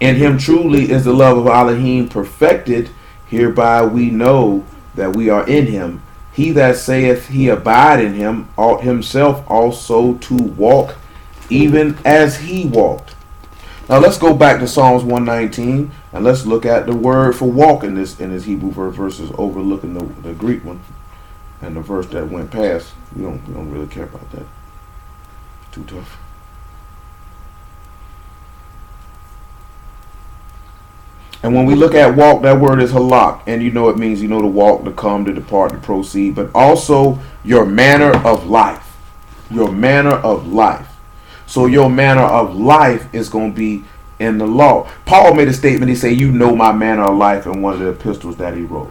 [SPEAKER 1] in him truly is the love of Elohim perfected. Hereby we know that we are in him. He that saith he abide in him ought himself also to walk even as he walked. Now let's go back to Psalms 119 and let's look at the word for walk in this Hebrew verse versus overlooking the Greek one. And the verse that went past, we don't really care about that. Too tough. And when we look at walk, that word is halak, and you know it means to walk, to come, to depart, to proceed, but also your manner of life. Your manner of life. So your manner of life is going to be in the law. Paul made a statement. He said, "You know my manner of life," in one of the epistles that he wrote.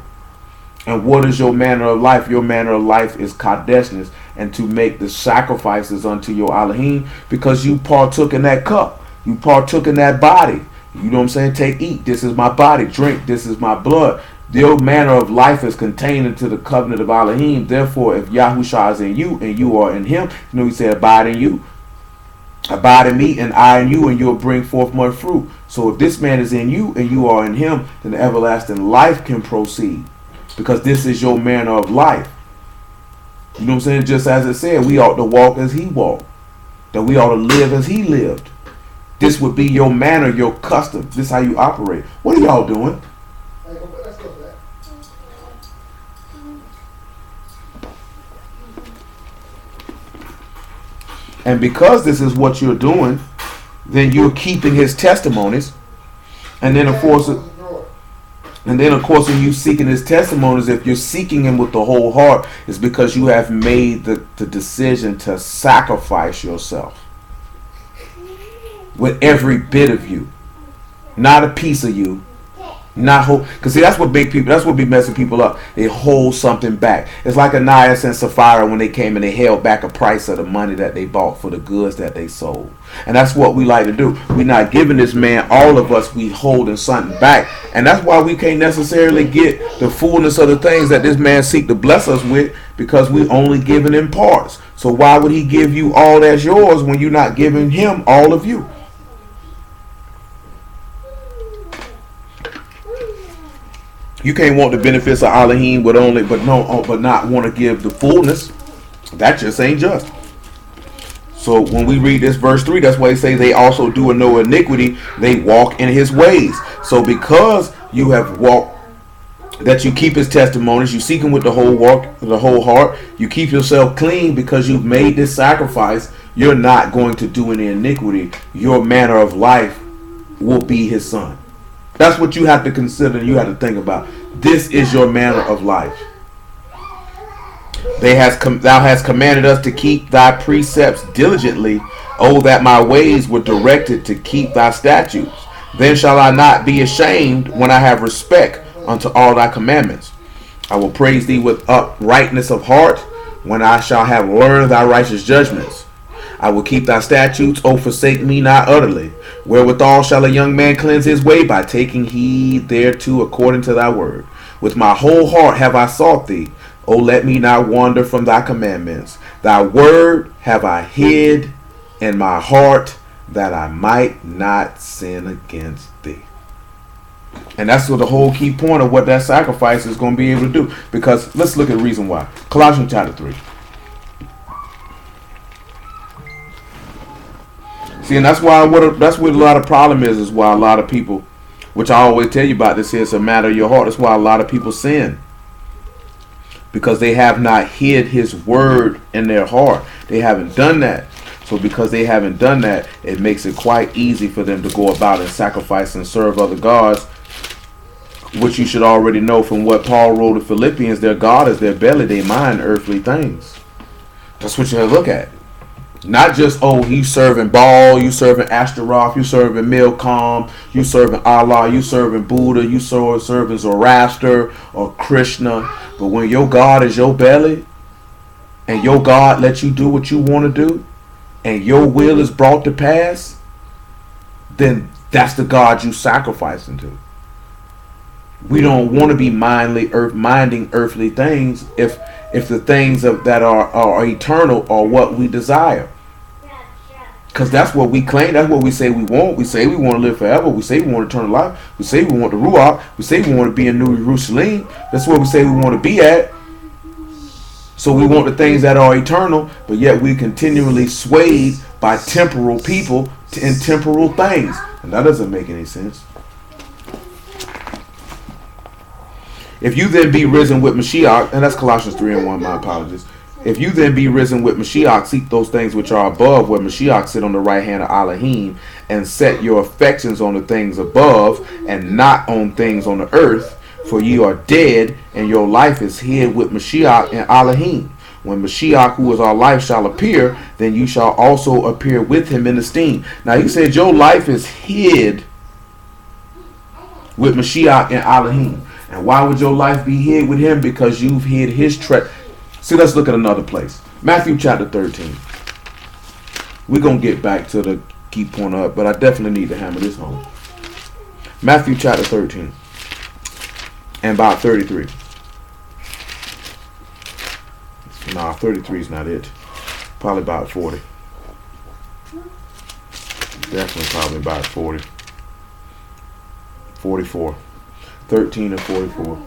[SPEAKER 1] And what is your manner of life? Your manner of life is kadeshness, and to make the sacrifices unto your Elohim, because you partook in that cup. You partook in that body. You know what I'm saying? Take, eat. This is my body. Drink. This is my blood. Your manner of life is contained into the covenant of Elohim. Therefore, if Yahushua is in you and you are in him, he said, abide in you. Abide in me and I in you, and you'll bring forth much fruit. So if this man is in you and you are in him, then the everlasting life can proceed. Because this is your manner of life. You know what I'm saying? Just as it said, we ought to walk as he walked. That we ought to live as he lived. This would be your manner, your custom. This is how you operate. What are y'all doing?
[SPEAKER 3] Let's go back.
[SPEAKER 1] And because this is what you're doing, then you're keeping his testimonies. And then of course, when you seeking his testimonies, if you're seeking him with the whole heart, it's because you have made the decision to sacrifice yourself. With every bit of you. Not a piece of you. Not hold, because see, that's what big people, that's what be messing people up. They hold something back. It's like Ananias and Sapphira when they came and they held back a price of the money that they bought for the goods that they sold. And that's what we like to do. We're not giving this man, all of us, we holding something back. And that's why we can't necessarily get the fullness of the things that this man seek to bless us with, because we only giving in parts. So why would he give you all that's yours when you're not giving him all of you? You can't want the benefits of Elohim but not want to give the fullness. That just ain't just. So when we read this verse 3, that's why he say they also do no iniquity, they walk in his ways. So because you have walked, that you keep his testimonies, you seek him with the whole heart, you keep yourself clean because you've made this sacrifice, you're not going to do any iniquity. Your manner of life will be his son. That's what you have to consider. You have to think about. This is your manner of life. Thou hast commanded us to keep thy precepts diligently. Oh, that my ways were directed to keep thy statutes. Then shall I not be ashamed when I have respect unto all thy commandments. I will praise thee with uprightness of heart when I shall have learned thy righteous judgments. I will keep thy statutes, O forsake me not utterly. Wherewithal shall a young man cleanse his way? By taking heed thereto according to thy word. With my whole heart have I sought thee. O let me not wander from thy commandments. Thy word have I hid in my heart, that I might not sin against thee. And that's what the whole key point of what that sacrifice is going to be able to do. Because let's look at the reason why. Colossians chapter 3. See, and that's what a lot of problem is why a lot of people, which I always tell you about this here, it's a matter of your heart. That's why a lot of people sin. Because they have not hid his word in their heart. They haven't done that. So because they haven't done that, it makes it quite easy for them to go about and sacrifice and serve other gods, which you should already know from what Paul wrote to Philippians. Their God is their belly, they mind earthly things. That's what you have to look at. Not just, oh, you serving Baal, you serving Ashtaroth, you serving Milcom, you serving Allah, you serving Buddha, you serving Zoroaster or Krishna. But when your God is your belly, and your God lets you do what you want to do, and your will is brought to pass, then that's the God you sacrificing to. We don't want to be minding earthly things if the things that are eternal are what we desire. Because that's what we claim. That's what we say we want. We say we want to live forever. We say we want eternal life. We say we want the Ruach. We say we want to be in New Jerusalem. That's what we say we want to be at. So we want the things that are eternal, but yet we continually swayed by temporal people and temporal things. And that doesn't make any sense. If you then be risen with Mashiach, and that's Colossians 3:1, my apologies. If you then be risen with Mashiach, seek those things which are above, where Mashiach sit on the right hand of Elohim, and set your affections on the things above, and not on things on the earth. For ye are dead, and your life is hid with Mashiach and Elohim. When Mashiach, who is our life, shall appear, then you shall also appear with him in esteem. Now he said your life is hid with Mashiach and Elohim. And why would your life be hid with him? Because you've hid his treasure. See, let's look at another place. Matthew chapter 13. We're going to get back to the key point up, but I definitely need to hammer this home. Matthew chapter 13. And about 33. Nah, 33 is not it. Probably about 40. Definitely probably about 40. 44. 13 and 44.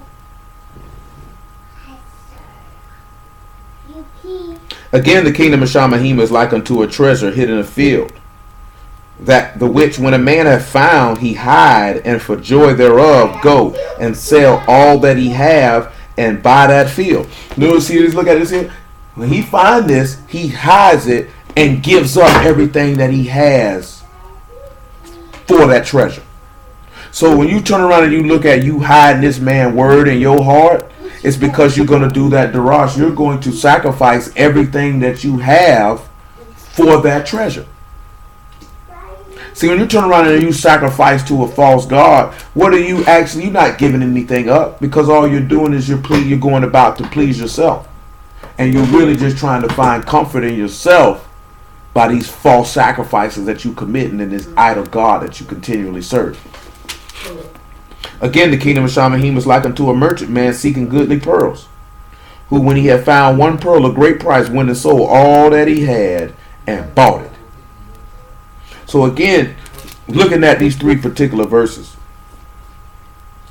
[SPEAKER 1] Again, the kingdom of Shamahim is like unto a treasure hid in a field, that the which when a man hath found, he hide, and for joy thereof go and sell all that he have and buy that field. Notice here, look at this here. When he find this, he hides it and gives up everything that he has for that treasure. So when you turn around and you look at you hiding this man's word in your heart, it's because you're going to do that darash. You're going to sacrifice everything that you have for that treasure. See, when you turn around and you sacrifice to a false god, what are you actually? You're not giving anything up, because all you're doing is you're going about to please yourself, and you're really just trying to find comfort in yourself by these false sacrifices that you committing in this idol god that you continually serve. Again, the kingdom of Shamaim is like unto a merchant man seeking goodly pearls, who, when he had found one pearl of great price, went and sold all that he had and bought it. So again, looking at these three particular verses,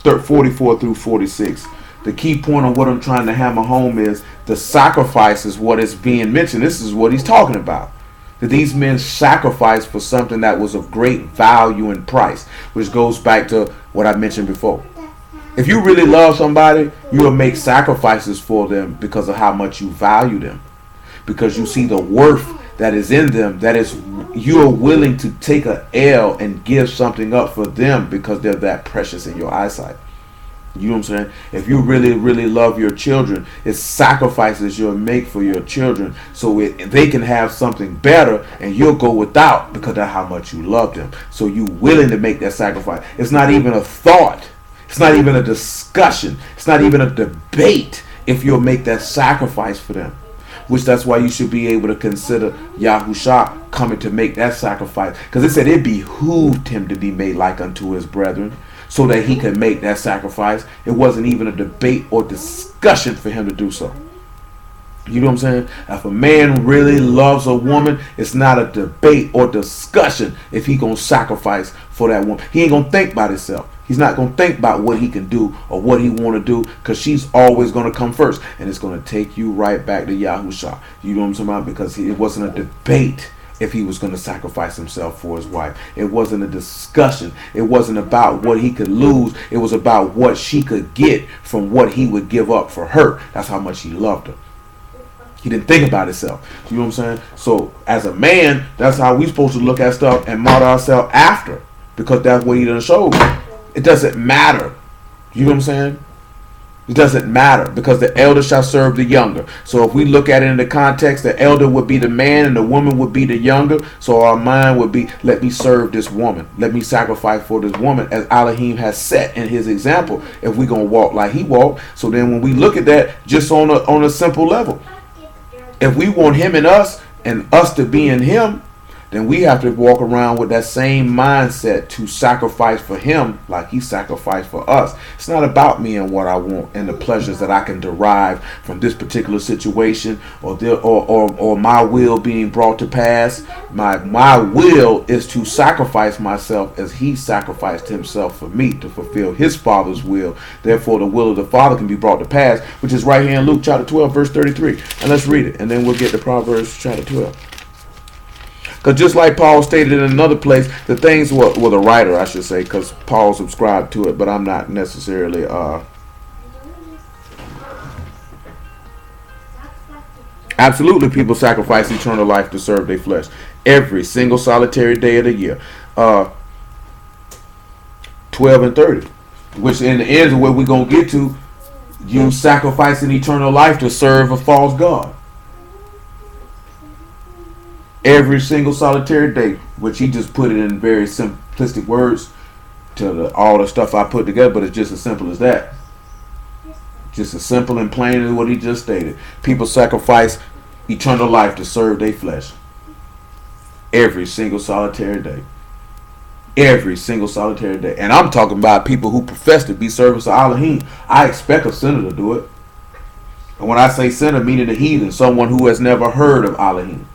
[SPEAKER 1] 44 through 46, the key point on what I'm trying to hammer home is the sacrifice is what is being mentioned. This is what he's talking about. That these men sacrificed for something that was of great value and price, which goes back to what I mentioned before. If you really love somebody, you will make sacrifices for them because of how much you value them, because you see the worth that is in them, that is, you are willing to take a L and give something up for them because they're that precious in your eyesight. You know what I'm saying? If you really, really love your children, it's sacrifices you'll make for your children so they can have something better, and you'll go without because of how much you love them. So you willing to make that sacrifice. It's not even a thought. It's not even a discussion. It's not even a debate if you'll make that sacrifice for them. Which that's why you should be able to consider YAHUAH coming to make that sacrifice. Because it said it behooved him to be made like unto his brethren, so that he could make that sacrifice. It wasn't even a debate or discussion for him to do so. You know what I'm saying? If a man really loves a woman, it's not a debate or discussion if he gonna sacrifice for that woman. He ain't gonna think about himself. He's not gonna think about what he can do or what he want to do, because she's always gonna come first, and it's gonna take you right back to YAHUAH. You know what I'm talking about? Because it wasn't a debate if he was going to sacrifice himself for his wife. It wasn't a discussion. It wasn't about what he could lose. It was about what she could get from what he would give up for her. That's how much he loved her. He didn't think about himself. You know what I'm saying? So as a man, that's how we supposed to look at stuff and model ourselves after, because that's what he done showed. It doesn't matter. You know what I'm saying? It doesn't matter, because the elder shall serve the younger. So if we look at it in the context, the elder would be the man and the woman would be the younger. So our mind would be, let me serve this woman. Let me sacrifice for this woman, as Elohim has set in his example, if we're going to walk like he walked. So then when we look at that just on a simple level, if we want him in us and us to be in him, then we have to walk around with that same mindset to sacrifice for him like he sacrificed for us. It's not about me and what I want and the pleasures that I can derive from this particular situation, or my will being brought to pass. My will is to sacrifice myself as he sacrificed himself for me to fulfill his Father's will. Therefore, the will of the Father can be brought to pass, which is right here in Luke chapter 12, verse 33. And let's read it, and then we'll get to Proverbs chapter 12. Because just like Paul stated in another place, the things, well, the writer, I should say, because Paul subscribed to it, but I'm not necessarily, absolutely, people sacrifice eternal life to serve their flesh every single solitary day of the year. 12 and 30, which in the end is where we're going to get to. You sacrificing eternal life to serve a false god. Every single solitary day, which he just put it in very simplistic words to all the stuff I put together, but it's just as simple as that. Just as simple and plain as what he just stated. People sacrifice eternal life to serve their flesh. Every single solitary day. Every single solitary day. And I'm talking about people who profess to be servants of Elohim. I expect a sinner to do it. And when I say sinner, meaning a heathen, someone who has never heard of Elohim,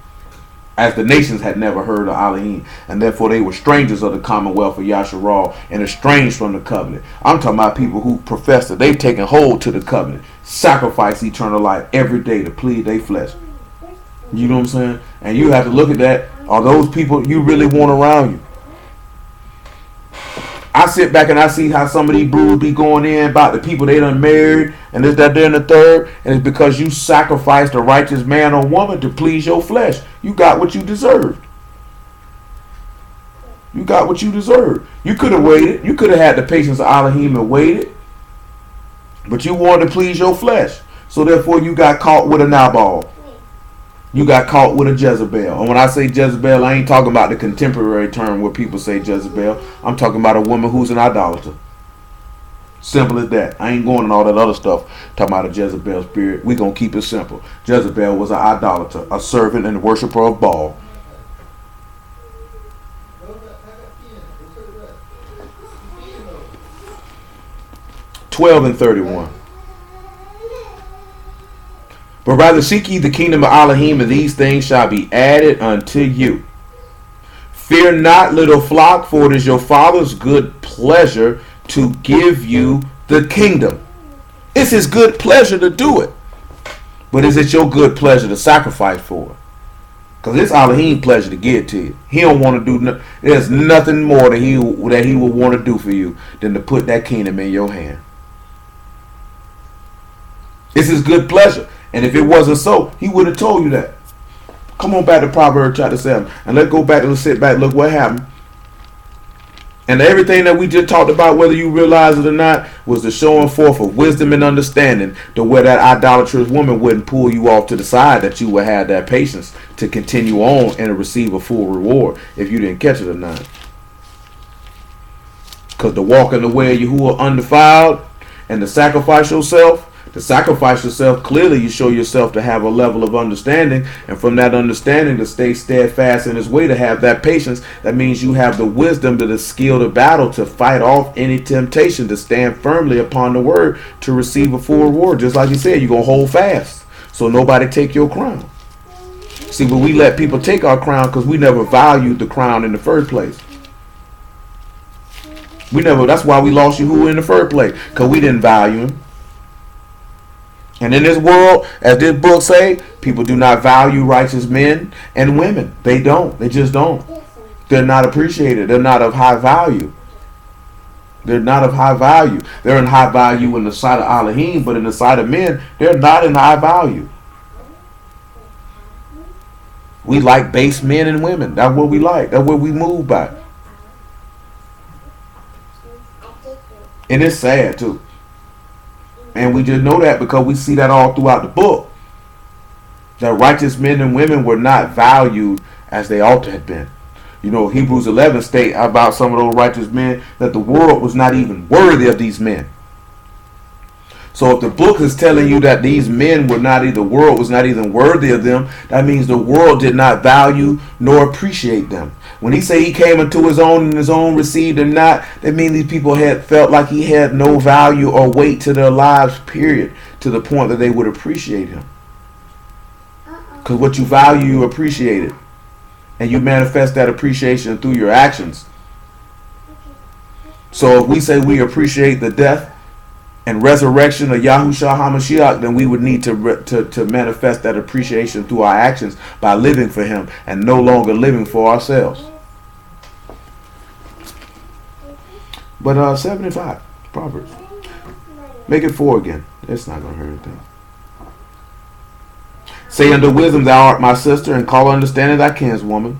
[SPEAKER 1] as the nations had never heard of Elohim, and therefore they were strangers of the commonwealth of Yasharal and estranged from the covenant. I'm talking about people who profess that they've taken hold to the covenant, sacrifice eternal life every day to plead their flesh. You know what I'm saying? And you have to look at that. Are those people you really want around you? I sit back and I see how some of these brews be going in about the people they done married and this, that, there, and the third. And it's because you sacrificed a righteous man or woman to please your flesh. You got what you deserved. You got what you deserved. You could have waited. You could have had the patience of Elohim and waited. But you wanted to please your flesh. So therefore you got caught with a Nabal. You got caught with a Jezebel. And when I say Jezebel, I ain't talking about the contemporary term where people say Jezebel. I'm talking about a woman who's an idolater. Simple as that. I ain't going on all that other stuff talking about a Jezebel spirit. We gonna keep it simple. Jezebel was an idolater, a servant and worshiper of Baal. 12 and 31. But rather seek ye the kingdom of Elohim, and these things shall be added unto you. Fear not, little flock, for it is your Father's good pleasure to give you the kingdom. It's his good pleasure to do it. But is it your good pleasure to sacrifice for it? Because it's Elohim pleasure to give to you. He don't want to do there's nothing more that he will want to do for you than to put that kingdom in your hand. It's his good pleasure. And if it wasn't so, he would have told you that. Come on back to Proverbs chapter 7. And let's go back and sit back. Look what happened. And everything that we just talked about, whether you realize it or not, was the showing forth of wisdom and understanding to where that idolatrous woman wouldn't pull you off to the side, that you would have that patience to continue on and receive a full reward if you didn't catch it or not. Because the walk in the way of Yahuwah undefiled and to sacrifice yourself, clearly you show yourself to have a level of understanding, and from that understanding to stay steadfast in his way, to have that patience. That means you have the wisdom, to the skill to battle, to fight off any temptation, to stand firmly upon the word, to receive a full reward. Just like you said, you're going to hold fast so nobody take your crown. See, but we let people take our crown because we never valued the crown in the first place. That's why we lost Yahuwah in the first place, because we didn't value him. And in this world, as this book say, people do not value righteous men and women. They don't. They just don't. They're not appreciated. They're not of high value. They're not of high value. They're in high value in the sight of Elohim, but in the sight of men, they're not in high value. We like base men and women. That's what we like. That's what we move by. And it's sad too. And we just know that because we see that all throughout the book. That righteous men and women were not valued as they ought to have been. You know, Hebrews 11 state about some of those righteous men that the world was not even worthy of these men. So if the book is telling you that these men were not, the world was not even worthy of them, that means the world did not value nor appreciate them. When he say he came into his own and his own received him not, that means these people had felt like he had no value or weight to their lives, period, to the point that they would appreciate him. Because what you value, you appreciate it. And you manifest that appreciation through your actions. So if we say we appreciate the death and resurrection of Yahushua HaMashiach, then we would need to manifest that appreciation through our actions by living for him and no longer living for ourselves. But 75, Proverbs. Make it 4 again. It's not going to hurt anything. Say unto wisdom, thou art my sister, and call understanding thy kinswoman,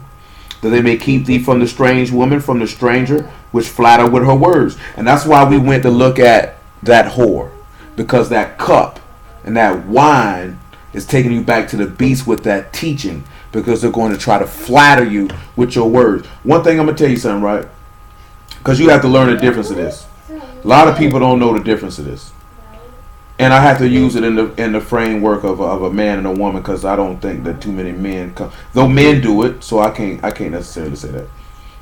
[SPEAKER 1] that they may keep thee from the strange woman, from the stranger, which flatter with her words. And that's why we went to look at that whore, because that cup and that wine is taking you back to the beast with that teaching, because they're going to try to flatter you with your words. One thing I'm going to tell you something, right? Because you have to learn the difference of this. A lot of people don't know the difference of this. And I have to use it in the framework of a man and a woman, because I don't think that too many men come. Though men do it, so I can't necessarily say that.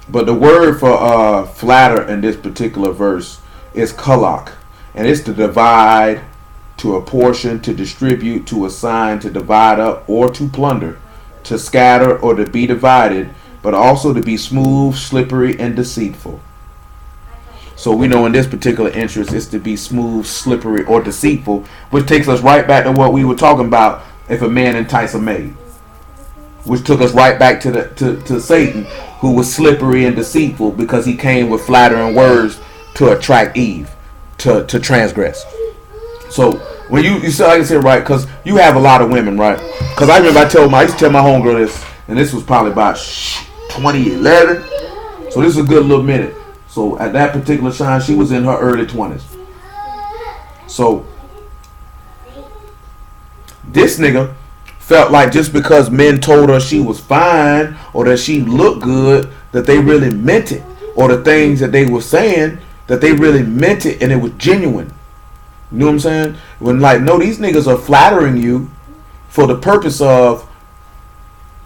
[SPEAKER 1] But the word for flatter in this particular verse is kalak. And it's to divide, to apportion, to distribute, to assign, to divide up, or to plunder, to scatter, or to be divided, but also to be smooth, slippery, and deceitful. So we know in this particular interest it's to be smooth, slippery, or deceitful, which takes us right back to what we were talking about if a man entice a maid. Which took us right back to Satan, who was slippery and deceitful because he came with flattering words to attract Eve to transgress. So when you say, like I said, right, because you have a lot of women, right? Because I remember I used to tell my homegirl this, and this was probably about 2011. So this is a good little minute. So at that particular time, she was in her early 20s. So this nigga felt like just because men told her she was fine or that she looked good, that they really meant it, or the things that they were saying, that they really meant it and it was genuine. You know what I'm saying? When like, no, these niggas are flattering you for the purpose of,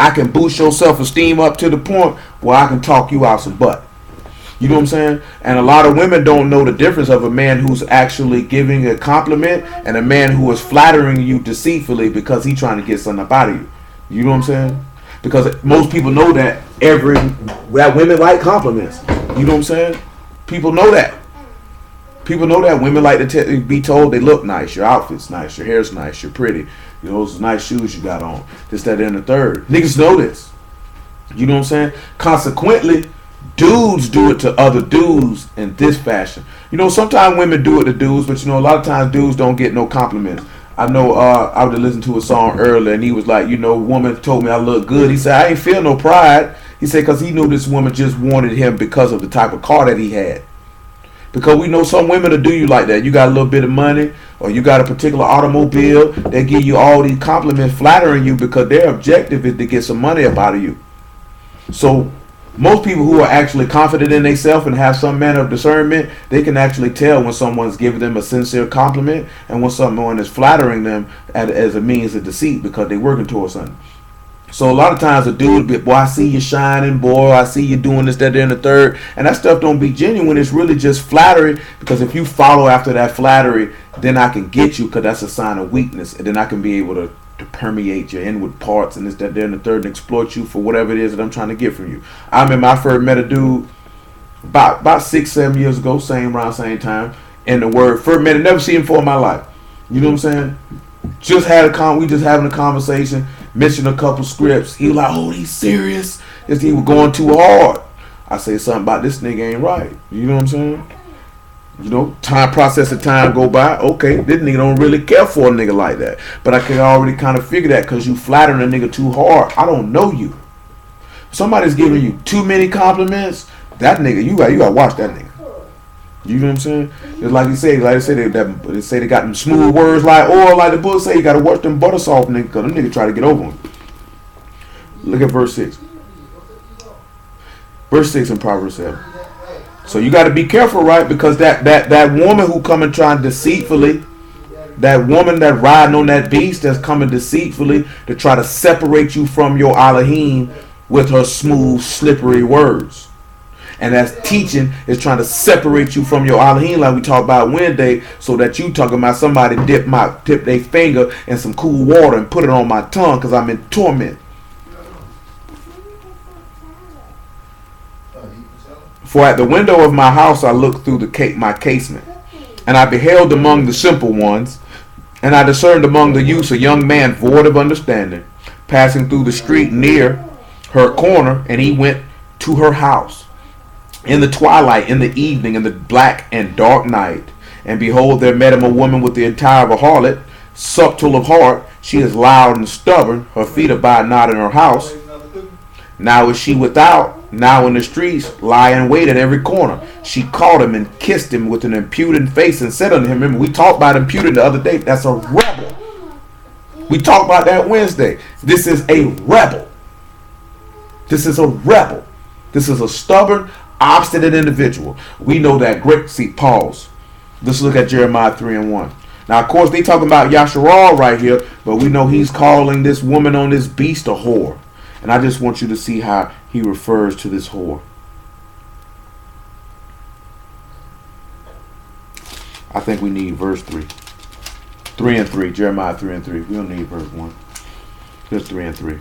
[SPEAKER 1] I can boost your self-esteem up to the point where I can talk you out some butt. You know what I'm saying? And a lot of women don't know the difference of a man who's actually giving a compliment and a man who is flattering you deceitfully because he's trying to get something up out of you. You know what I'm saying? Because most people know that that women like compliments. You know what I'm saying? People know that. People know that women like to be told they look nice, your outfit's nice, your hair's nice, you're pretty, you know, those nice shoes you got on, this, that, and the third. Niggas know this. You know what I'm saying? Consequently, dudes do it to other dudes in this fashion. You know, sometimes women do it to dudes, but you know, a lot of times dudes don't get no compliments. I know I was listening to a song earlier and he was like, you know, woman told me I look good. He said, I ain't feel no pride. He said, because he knew this woman just wanted him because of the type of car that he had. Because we know some women will do you like that. You got a little bit of money or you got a particular automobile. They give you all these compliments flattering you because their objective is to get some money up out of you. So most people who are actually confident in themselves and have some manner of discernment, they can actually tell when someone's giving them a sincere compliment and when someone is flattering them as a means of deceit because they're working towards something. So a lot of times a dude be, boy, I see you shining, boy, I see you doing this, that, and the third. And that stuff don't be genuine. It's really just flattery, because if you follow after that flattery, then I can get you, because that's a sign of weakness. And then I can be able to permeate your inward parts and this, that, and the third, and exploit you for whatever it is that I'm trying to get from you. I remember I first met a dude about 6-7 years ago, around same time, and the word first met him, never seen him before in my life. You know what I'm saying? We just having a conversation, mentioned a couple scripts. He was like, oh, he's serious. He was going too hard. I say something about this nigga ain't right. You know what I'm saying? You know, process of time go by. Okay, this nigga don't really care for a nigga like that. But I can already kind of figure that because you flattering a nigga too hard. I don't know you. Somebody's giving you too many compliments. That nigga, you gotta watch that nigga. You know what I'm saying? It's like you say, they say they got them smooth words like oil, like the book say. You got to watch them butter soft niggas, because them niggas try to get over them. Look at verse 6. Verse 6 in Proverbs 7. So you got to be careful, right? Because that woman who coming trying deceitfully, that woman that riding on that beast that's coming deceitfully to try to separate you from your Elohim with her smooth, slippery words. And that's teaching is trying to separate you from your Elohim, like we talked about Wednesday, so that you talking about somebody dip their finger in some cool water and put it on my tongue because I'm in torment. For at the window of my house I looked through my casement, and I beheld among the simple ones, and I discerned among the youths a young man void of understanding, passing through the street near her corner, and he went to her house. In the twilight, in the evening, in the black and dark night, and behold, there met him a woman with the attire of a harlot, subtle of heart. She is loud and stubborn. Her feet abide not in her house. Now is she without, now in the streets, lie in wait at every corner. She caught him and kissed him with an impudent face and said unto him, remember, we talked about impudent the other day. That's a rebel. We talked about that Wednesday. This is a rebel. This is a rebel. This is a stubborn, obstinate individual. We know that great. See, pause. Let's look at Jeremiah 3:1. Now, of course, they talking about YAHUAH right here, but we know he's calling this woman on this beast a whore. And I just want you to see how he refers to this whore. I think we need verse 3. 3 and 3. Jeremiah 3 and 3. We don't need verse 1. Just 3 and 3.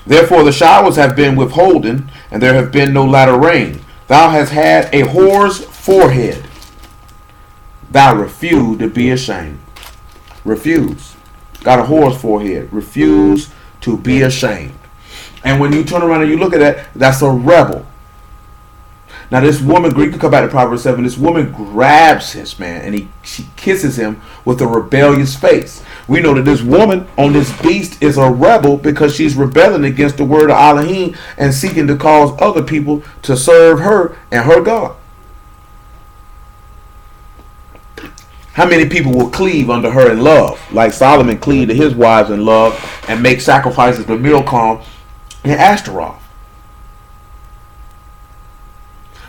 [SPEAKER 1] Therefore the showers have been withholden, and there have been no latter rain. Thou hast had a whore's forehead. Thou refuse to be ashamed. Refuse. Got a whore's forehead. Refuse to be ashamed. And when you turn around and you look at that, that's a rebel. Now this woman, you can come back to Proverbs 7, this woman grabs this man and she kisses him with a rebellious face. We know that this woman on this beast is a rebel because she's rebelling against the word of Elohim and seeking to cause other people to serve her and her God. How many people will cleave under her in love, like Solomon cleaved to his wives in love and make sacrifices to Milcom and Ashtaroth?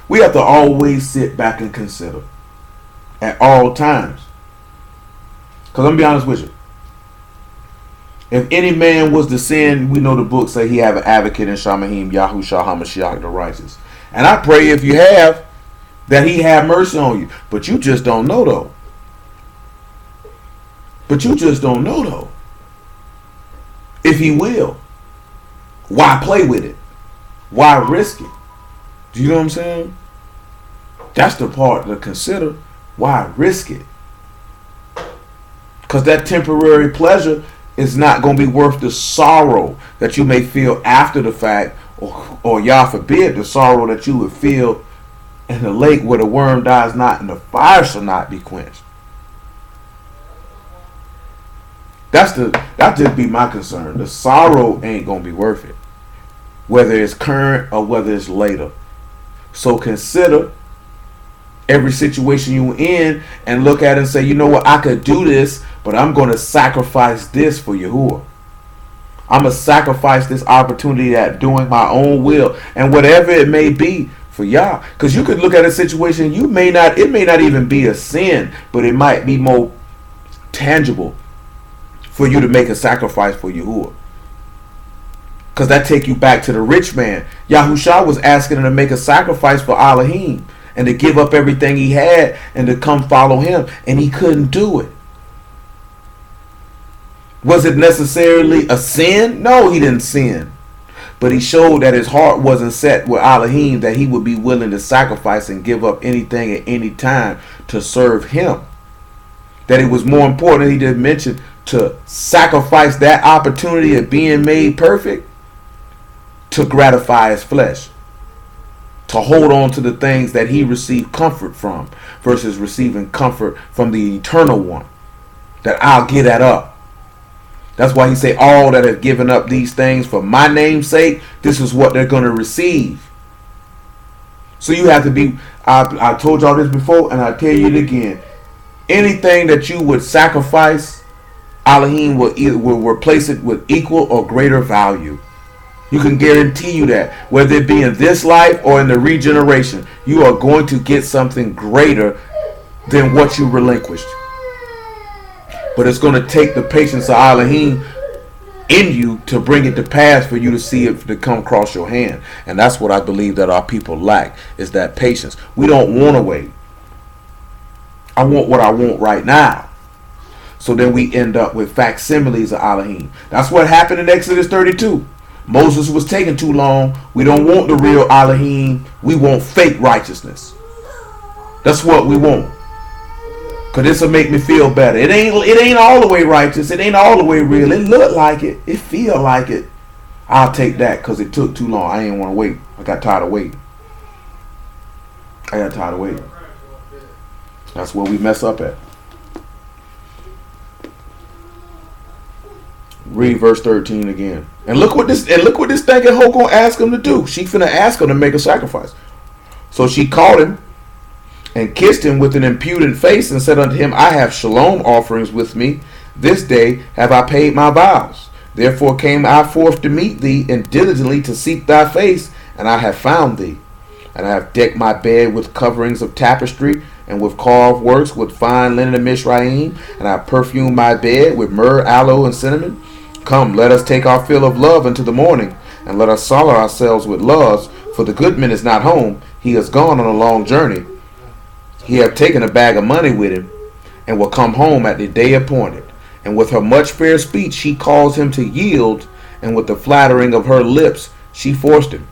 [SPEAKER 1] We have to always sit back and consider at all times. Because I'm going to be honest with you. If any man was to sin, we know the book say he have an advocate in Shamahim, Yahushua HaMashiach the righteous. And I pray if you have, that he have mercy on you. But you just don't know though. If he will, why play with it? Why risk it? Do you know what I'm saying? That's the part to consider. Why risk it? Because that temporary pleasure is not going to be worth the sorrow that you may feel after the fact, or Yah forbid, the sorrow that you would feel in the lake where the worm dies not and the fire shall not be quenched. That just be my concern. The sorrow ain't going to be worth it, whether it's current or whether it's later. So consider every situation you're in and look at it and say, you know what, I could do this, but I'm going to sacrifice this for Yahuwah. I'm going to sacrifice this opportunity at doing my own will and whatever it may be for Yah. Because you could look at a situation, it may not even be a sin, but it might be more tangible for you to make a sacrifice for Yahuwah. Because that take you back to the rich man. Yahushua was asking him to make a sacrifice for Elohim and to give up everything he had and to come follow him, and he couldn't do it. Was it necessarily a sin? No, he didn't sin. But he showed that his heart wasn't set with Elohim, that he would be willing to sacrifice and give up anything at any time to serve him. That it was more important, he did mention, to sacrifice that opportunity of being made perfect to gratify his flesh. To hold on to the things that he received comfort from versus receiving comfort from the eternal one. That I'll give that up. That's why he say, all that have given up these things for my name's sake, this is what they're going to receive. So you have to be, I told y'all this before and I tell you it again. Anything that you would sacrifice, Elohim will replace it with equal or greater value. You can guarantee you that, whether it be in this life or in the regeneration, you are going to get something greater than what you relinquished. But it's going to take the patience of Elohim in you to bring it to pass for you to see it to come across your hand. And that's what I believe that our people lack, is that patience. We don't want to wait. I want what I want right now. So then we end up with facsimiles of Elohim. That's what happened in Exodus 32. Moses was taking too long. We don't want the real Elohim. We want fake righteousness. That's what we want. Because this will make me feel better. It ain't all the way righteous. It ain't all the way real. It look like it. It feel like it. I'll take that because it took too long. I ain't want to wait. I got tired of waiting. That's where we mess up at. Read verse 13 again. And look what this thinking hoe gonna ask him to do. She finna ask him to make a sacrifice. So she called him and kissed him with an impudent face and said unto him, I have shalom offerings with me. This day have I paid my vows. Therefore came I forth to meet thee, and diligently to seek thy face, and I have found thee. And I have decked my bed with coverings of tapestry, and with carved works, with fine linen of Mizraim, and I have perfumed my bed with myrrh, aloe, and cinnamon. Come, let us take our fill of love unto the morning, and let us soil ourselves with loves, for the goodman is not home. He is gone on a long journey. He hath taken a bag of money with him, and will come home at the day appointed. And with her much fair speech she caused him to yield, and with the flattering of her lips she forced him.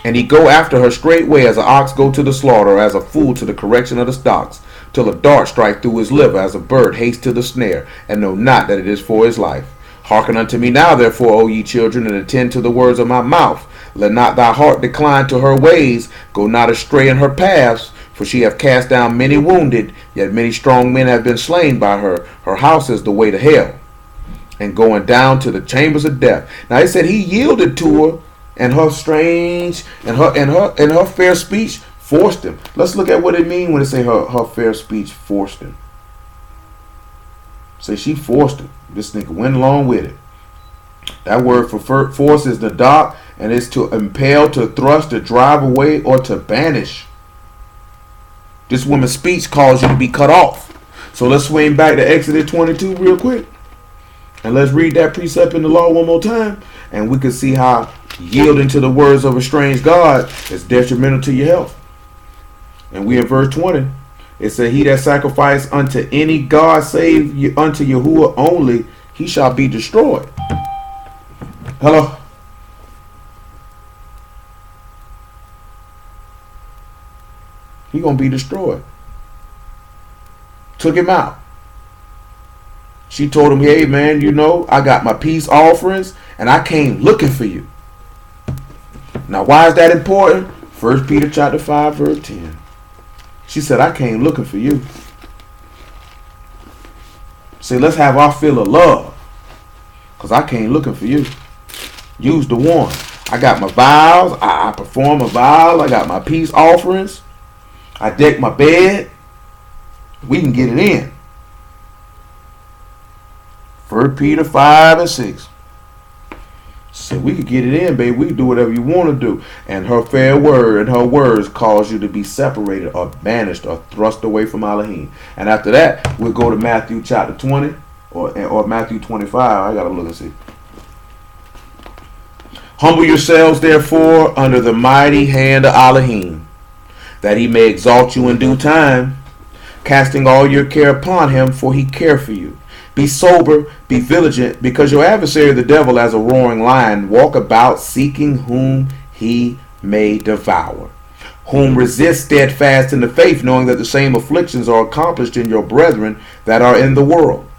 [SPEAKER 1] And he go after her straightway, as an ox go to the slaughter, as a fool to the correction of the stocks, till a dart strike through his liver, as a bird haste to the snare, and know not that it is for his life. Hearken unto me now, therefore, O ye children, and attend to the words of my mouth. Let not thy heart decline to her ways, go not astray in her paths, for she hath cast down many wounded, yet many strong men have been slain by her. Her house is the way to hell, and going down to the chambers of death. Now he said he yielded to her, and her strange and her fair speech Forced him. Let's look at what it means when it say her fair speech forced him. Say she forced him. This nigga went along with it. That word for force is nadak, and it's to impel, to thrust, to drive away, or to banish. This woman's speech caused you to be cut off. So let's swing back to Exodus 22 real quick. And let's read that precept in the law one more time. And we can see how yielding to the words of a strange God is detrimental to your health. And we in verse 20. It said, he that sacrifice unto any God save unto YAHUAH only, he shall be destroyed. Hello? He gonna be destroyed. Took him out. She told him, hey man, you know, I got my peace offerings and I came looking for you. Now why is that important? 1 Peter chapter 5 verse 10. She said, I came looking for you. Say, let's have our fill of love. Because I came looking for you. Use the one. I got my vows. I perform my vows. I got my peace offerings. I deck my bed. We can get it in. 1 Peter 5 and 6. So we could get it in, baby. We can do whatever you want to do. And her fair word and her words cause you to be separated or banished or thrust away from Elohim. And after that, we'll go to Matthew chapter 20 or Matthew 25. I got to look and see. Humble yourselves, therefore, under the mighty hand of Elohim, that he may exalt you in due time, casting all your care upon him, for he cares for you. Be sober, be vigilant, because your adversary the devil, as a roaring lion, walk about seeking whom he may devour. Whom resist steadfast in the faith, knowing that the same afflictions are accomplished in your brethren that are in the world.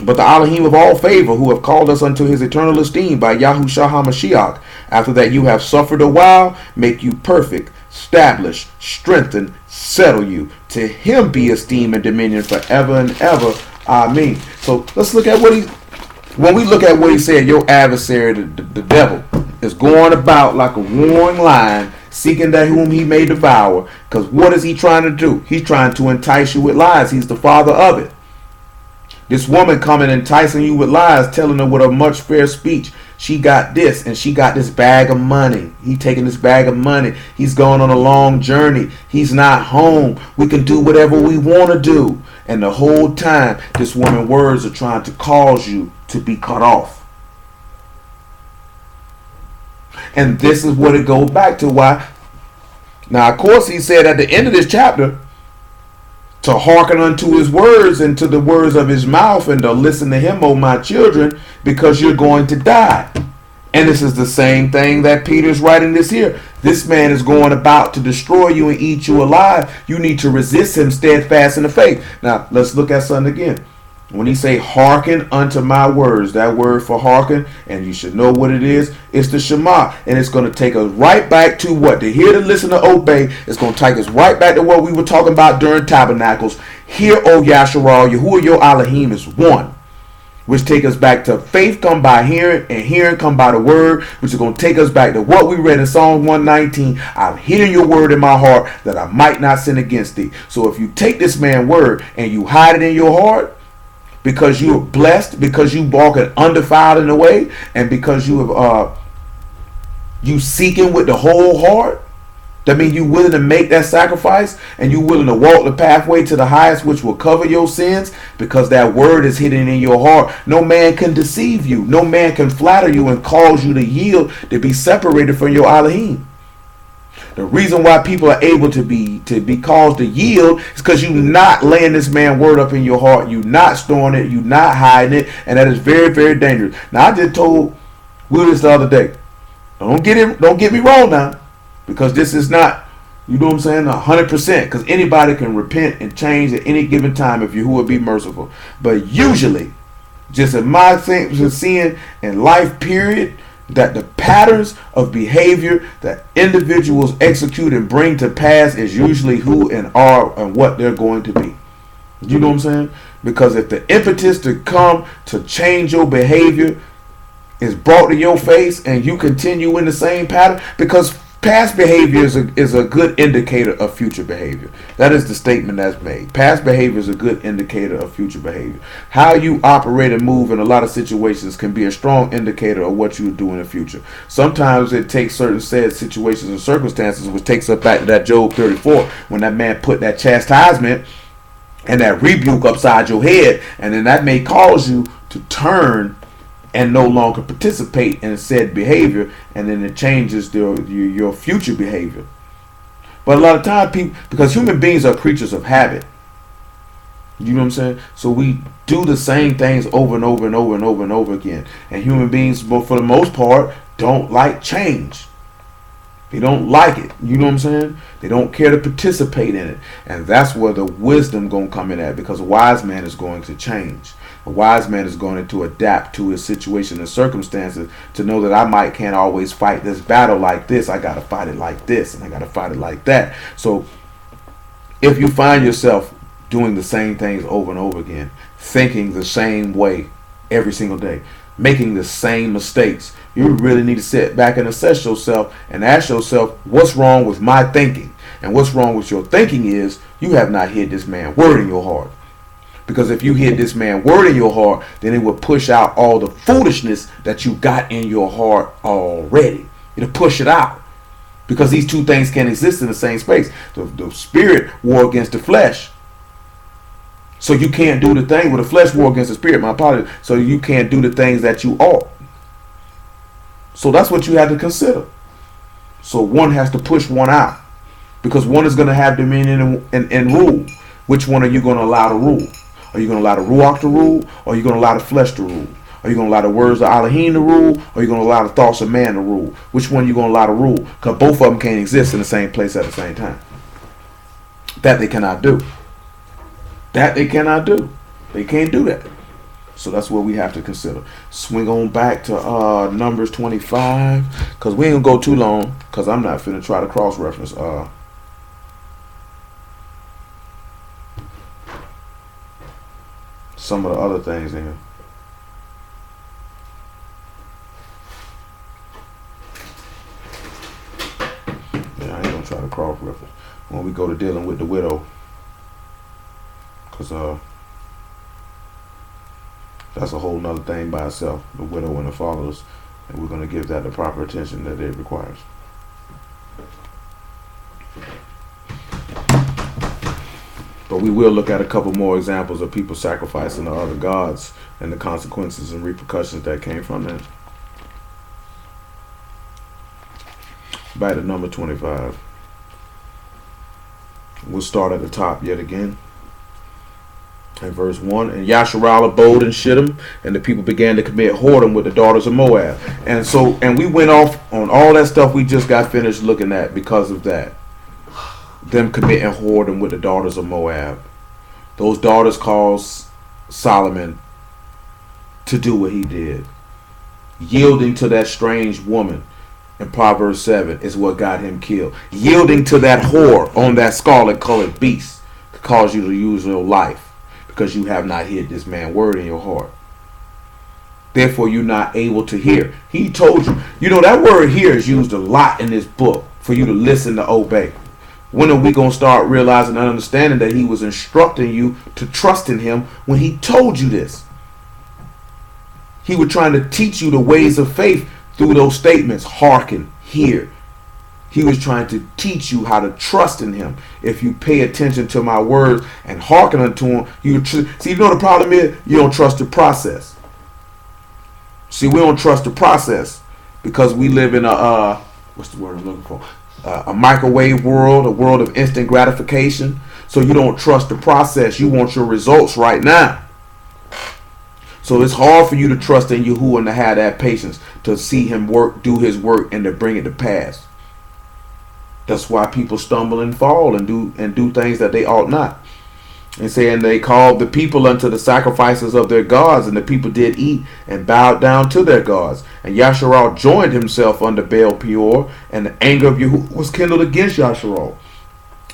[SPEAKER 1] But the Elohim of all favor, who have called us unto his eternal esteem by Yahushua HaMashiach, after that you have suffered a while, make you perfect, establish, strengthen, settle you. To him be esteem and dominion forever and ever. Amen. So let's look at when we look at what he said, your adversary, the devil, is going about like a roaring lion, seeking that whom he may devour. Because what is he trying to do? He's trying to entice you with lies. He's the father of it. This woman coming enticing you with lies, telling her with a much fair speech, she got this and she got this bag of money. He taking this bag of money. He's going on a long journey. He's not home. We can do whatever we want to do. And the whole time, this woman's words are trying to cause you to be cut off. And this is what it goes back to why. Now, of course, he said at the end of this chapter, to hearken unto his words and to the words of his mouth, and to listen to him, O my children, because you're going to die. And this is the same thing that Peter's writing this here. This man is going about to destroy you and eat you alive. You need to resist him steadfast in the faith. Now, let's look at something again. When he say hearken unto my words, that word for hearken, and you should know what it is, it's the Shema. And it's going to take us right back to what? To hear, to listen, to obey. It's going to take us right back to what we were talking about during Tabernacles. Hear, O Yasharal, Yahuwah your Elohim is one. Which take us back to faith come by hearing, and hearing come by the word, which is going to take us back to what we read in Psalm 119. I've hidden your word in my heart that I might not sin against thee. So if you take this man's word and you hide it in your heart, because you are blessed, because you walk it undefiled in the way, and because you have you seeking with the whole heart, that means you willing to make that sacrifice, and you willing to walk the pathway to the highest, which will cover your sins, because that word is hidden in your heart. No man can deceive you. No man can flatter you and cause you to yield, to be separated from your Elohim. The reason why people are able to be caused to yield is because you're not laying this man word up in your heart. You're not storing it. You're not hiding it. And that is very, very dangerous. Now, I just told Will this the other day. Don't get me wrong now. Because this is not, you know what I'm saying, 100%. Because anybody can repent and change at any given time if Yahuwah be merciful. But usually, just in my seeing in life period, that the patterns of behavior that individuals execute and bring to pass is usually who and are and what they're going to be. You know what I'm saying? Because if the impetus to come to change your behavior is brought to your face and you continue in the same pattern, because Past behavior is a good indicator of future behavior. That is the statement that's made. Past behavior is a good indicator of future behavior. How you operate and move in a lot of situations can be a strong indicator of what you do in the future. Sometimes it takes certain said situations and circumstances, which takes us back to that Job 34, when that man put that chastisement and that rebuke upside your head, and then that may cause you to turn and no longer participate in said behavior, and then it changes your future behavior. But a lot of times people, because human beings are creatures of habit, you know what I'm saying? So we do the same things over and over and over and over and over again. And human beings, for the most part, don't like change. They don't like it. You know what I'm saying? They don't care to participate in it. And that's where the wisdom going to come in at, because a wise man is going to change. A wise man is going to adapt to his situation and circumstances to know that can't always fight this battle like this. I got to fight it like this, and I got to fight it like that. So if you find yourself doing the same things over and over again, thinking the same way every single day, making the same mistakes, you really need to sit back and assess yourself and ask yourself, what's wrong with my thinking? And what's wrong with your thinking is you have not hid this man's word in your heart. Because if you hid this man's word in your heart, then it will push out all the foolishness that you got in your heart already. It'll push it out. Because these two things can't exist in the same space. The spirit war against the flesh. So you can't do the thing with the flesh war against the spirit. My apologies. So you can't do the things that you ought. So that's what you have to consider. So one has to push one out. Because one is going to have dominion and rule. Which one are you going to allow to rule? Are you going to allow the Ruach to rule? Or are you going to allow the flesh to rule? Are you going to allow the words of Elohim to rule? Or are you going to allow the thoughts of man to rule? Which one are you going to allow to rule? Because both of them can't exist in the same place at the same time. That they cannot do. That they cannot do. They can't do that. So that's what we have to consider. Swing on back to Numbers 25. Because we ain't going to go too long. Because I'm not finna try to cross-reference some of the other things in here. Yeah, I ain't gonna try to cross-reference when we go to dealing with the widow, because that's a whole nother thing by itself, the widow and the fatherless, and we're gonna give that the proper attention that it requires. But we will look at a couple more examples of people sacrificing to other gods and the consequences and repercussions that came from that. Back to number 25. We'll start at the top yet again. In verse 1, and Yasharal abode in Shittim, and the people began to commit whoredom with the daughters of Moab. And we went off on all that stuff we just got finished looking at because of that. Them committing whoredom with the daughters of Moab. Those daughters caused Solomon to do what he did. Yielding to that strange woman in Proverbs 7 is what got him killed. Yielding to that whore on that scarlet colored beast to cause you to lose your life because you have not hid this man's word in your heart. Therefore you're not able to hear. He told you. You know that word here is used a lot in this book for you to listen, to obey. When are we going to start realizing and understanding that he was instructing you to trust in him when he told you this? He was trying to teach you the ways of faith through those statements. Hearken, hear. He was trying to teach you how to trust in him. If you pay attention to my words and hearken unto him, see, you know the problem is? You don't trust the process. See, we don't trust the process because we live in a, what's the word I'm looking for? A microwave world, a world of instant gratification. So you don't trust the process. You want your results right now. So it's hard for you to trust in Yahuwah and to have that patience to see him work, do his work, and to bring it to pass. That's why people stumble and fall and do things that they ought not. And saying they called the people unto the sacrifices of their gods, and the people did eat and bowed down to their gods. And Yasharal joined himself under Baal Peor, and the anger of Yahuwah was kindled against Yasharal.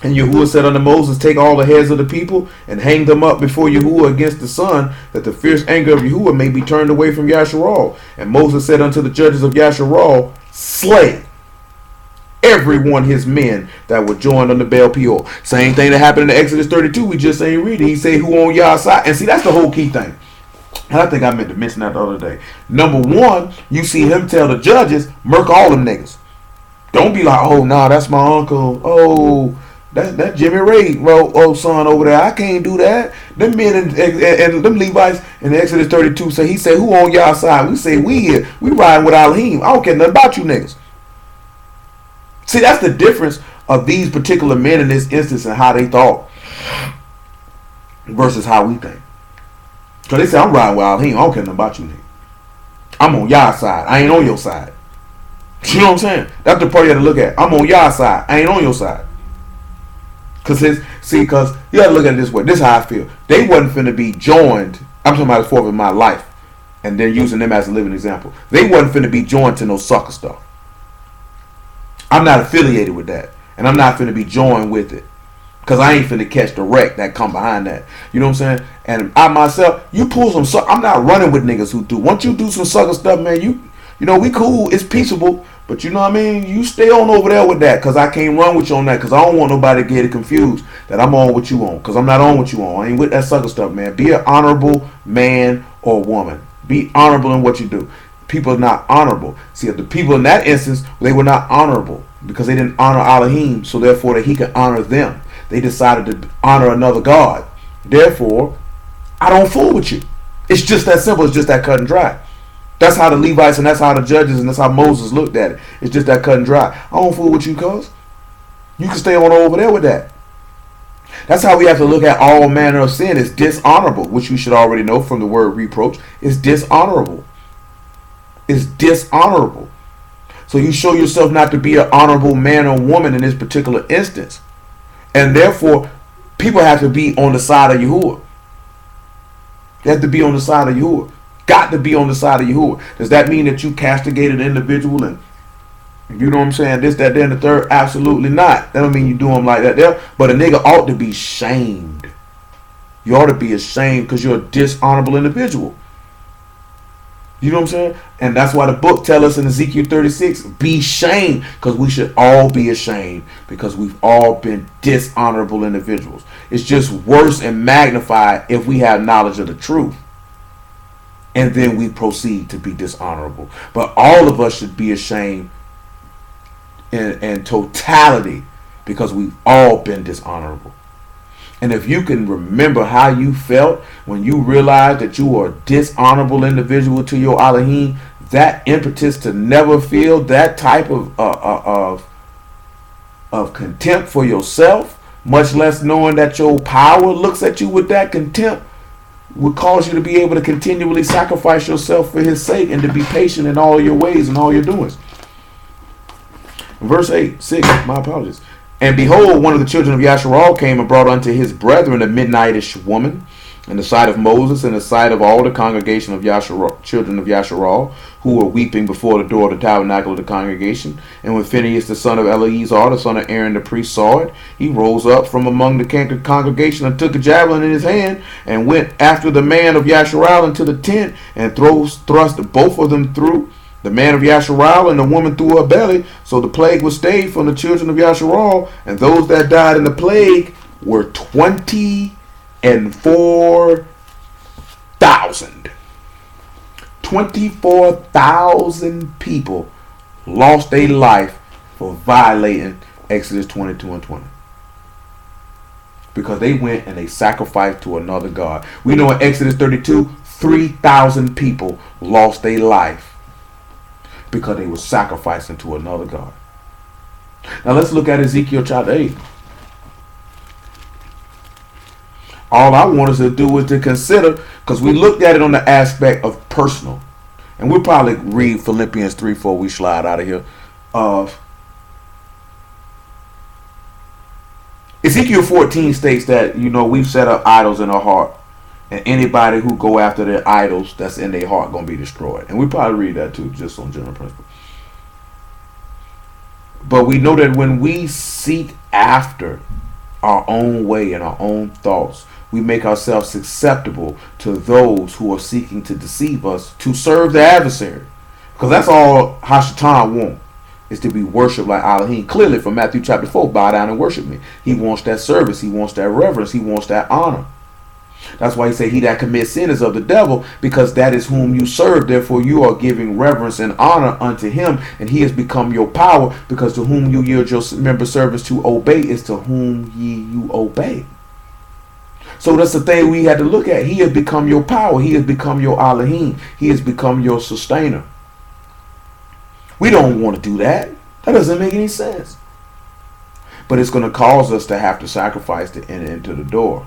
[SPEAKER 1] And Yahuwah said unto Moses, take all the heads of the people and hang them up before Yahuwah against the sun, that the fierce anger of Yahuwah may be turned away from Yasharal. And Moses said unto the judges of Yasharal, slay everyone his men that were joined on the Baal Peor. Same thing that happened in Exodus 32. We just ain't reading. He said, who on y'all side? And see, that's the whole key thing. And I think I meant to mention that the other day. Number one, you see him tell the judges, murk all them niggas. Don't be like, oh, nah, that's my uncle. Oh, that Jimmy Ray, son over there. I can't do that. Them men and them Levites in Exodus 32 say, he said, who on y'all side? We say, we here. We riding with Elohim. I don't care nothing about you niggas. See, that's the difference of these particular men in this instance and how they thought versus how we think. Because they say, I'm riding with Elohim. I don't care nothing about you niggas. I'm on y'all side. I ain't on your side. You know what I'm saying? That's the part you have to look at. I'm on y'all side. I ain't on your side. Because you got to look at it this way. This is how I feel. They wasn't finna be joined. I'm talking about forth in my life. And then using them as a living example. They wasn't finna be joined to no sucker stuff. I'm not affiliated with that. And I'm not finna be joined with it. Because I ain't finna catch the wreck that come behind that. You know what I'm saying? And I myself, you pull some sucker. I'm not running with niggas who do. Once you do some sucker stuff, man, you know, we cool. It's peaceable. But you know what I mean? You stay on over there with that. Because I can't run with you on that. Because I don't want nobody to get it confused that I'm on what you on. Because I'm not on what you on. I ain't with that sucker stuff, man. Be an honorable man or woman. Be honorable in what you do. People are not honorable. See, if the people in that instance, they were not honorable. Because they didn't honor Elohim. So therefore that he could honor them. They decided to honor another God. Therefore, I don't fool with you. It's just that simple. It's just that cut and dry. That's how the Levites and that's how the judges and that's how Moses looked at it. It's just that cut and dry. I don't fool with you, cuz. You can stay on over there with that. That's how we have to look at all manner of sin. It's dishonorable, which you should already know from the word reproach. It's dishonorable. It's dishonorable. So you show yourself not to be an honorable man or woman in this particular instance. And therefore, people have to be on the side of Yahuwah. They have to be on the side of Yahuwah. Got to be on the side of Yahuwah. Does that mean that you castigated an individual and you know what I'm saying? This, that, then the third? Absolutely not. That don't mean you do them like that there. But a nigga ought to be shamed. You ought to be ashamed because you're a dishonorable individual. You know what I'm saying? And that's why the book tells us in Ezekiel 36, be shamed, because we should all be ashamed because we've all been dishonorable individuals. It's just worse and magnified if we have knowledge of the truth. And then we proceed to be dishonorable. But all of us should be ashamed in totality because we've all been dishonorable. And if you can remember how you felt when you realized that you were a dishonorable individual to your Elohim, that impetus to never feel that type of contempt for yourself, much less knowing that your power looks at you with that contempt, would cause you to be able to continually sacrifice yourself for his sake and to be patient in all your ways and all your doings. Verse 6, my apologies. And behold, one of the children of Yasharal came and brought unto his brethren a midnightish woman in the sight of Moses and the sight of all the congregation of Yasharal, children of Yasharal, who were weeping before the door of the tabernacle of the congregation. And when Phinehas the son of Eleazar, the son of Aaron the priest, saw it, he rose up from among the congregation and took a javelin in his hand and went after the man of Yasharal into the tent and thrust both of them through. The man of Yasharal and the woman through her belly. So the plague was stayed from the children of Yasharal, and those that died in the plague were 24,000. 24,000 people lost their life for violating Exodus 22 and 20. Because they went and they sacrificed to another God. We know in Exodus 32, 3,000 people lost their life because they were sacrificing to another God. Now let's look at Ezekiel chapter 8. All I want us to do is to consider, because we looked at it on the aspect of personal. And we'll probably read Philippians 3 before we slide out of here. Ezekiel 14 states that, we've set up idols in our heart. And anybody who go after their idols that's in their heart going to be destroyed. And we probably read that too, just on general principle. But we know that when we seek after our own way and our own thoughts, we make ourselves susceptible to those who are seeking to deceive us, to serve the adversary. Because that's all Hashatan wants. is to be worshipped like Elohim. Clearly from Matthew chapter 4, bow down and worship me. He wants that service. He wants that reverence. He wants that honor. That's why he said, he that commits sin is of the devil, because that is whom you serve. Therefore you are giving reverence and honor unto him, and he has become your power, because to whom you yield your member servants to obey is to whom you obey. So that's the thing we had to look at. He has become your power. He has become your Elohim. He has become your sustainer. We don't want to do that. That doesn't make any sense. But it's going to cause us to have to sacrifice to enter into the door.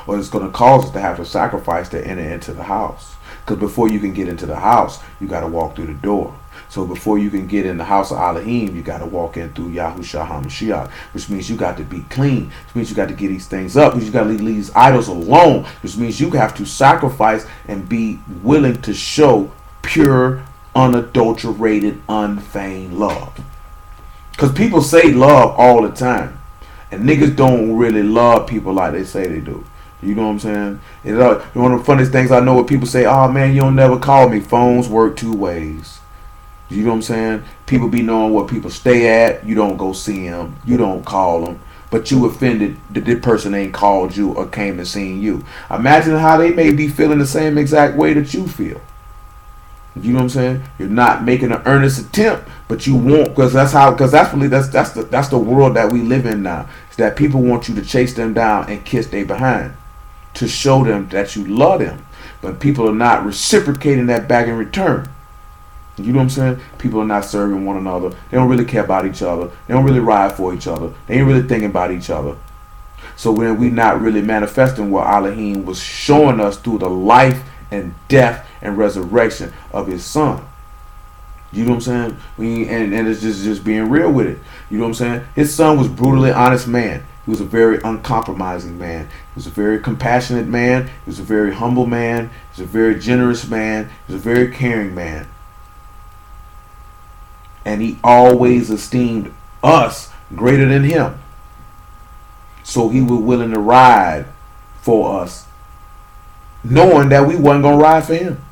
[SPEAKER 1] Or it's going to cause us to have to sacrifice to enter into the house. Because before you can get into the house, you got to walk through the door. So before you can get in the house of Elohim, you got to walk in through YAHUAH HaMashiach, which means you got to be clean, which means you got to get these things up, which you got to leave these idols alone, which means you have to sacrifice and be willing to show pure, unadulterated, unfeigned love. Because people say love all the time, and niggas don't really love people like they say they do. You know what I'm saying? One of the funniest things I know when people say, oh man, you don't never call me. Phones work two ways. You know what I'm saying? People be knowing where people stay at. You don't go see them. You don't call them. But you offended that this person ain't called you or came and seen you. Imagine how they may be feeling the same exact way that you feel. You know what I'm saying? You're not making an earnest attempt, but you won't, because that's the world that we live in now. It's that people want you to chase them down and kiss their behind to show them that you love them. But people are not reciprocating that back in return. You know what I'm saying? People are not serving one another. They don't really care about each other. They don't really ride for each other. They ain't really thinking about each other. So when we not really manifesting what Elohim was showing us through the life and death and resurrection of his son. You know what I'm saying? And it's just being real with it. You know what I'm saying? His son was brutally honest man. He was a very uncompromising man. He was a very compassionate man. He was a very humble man. He was a very generous man. He was a very caring man. And he always esteemed us greater than him. So he was willing to ride for us, knowing that we wasn't going to ride for him.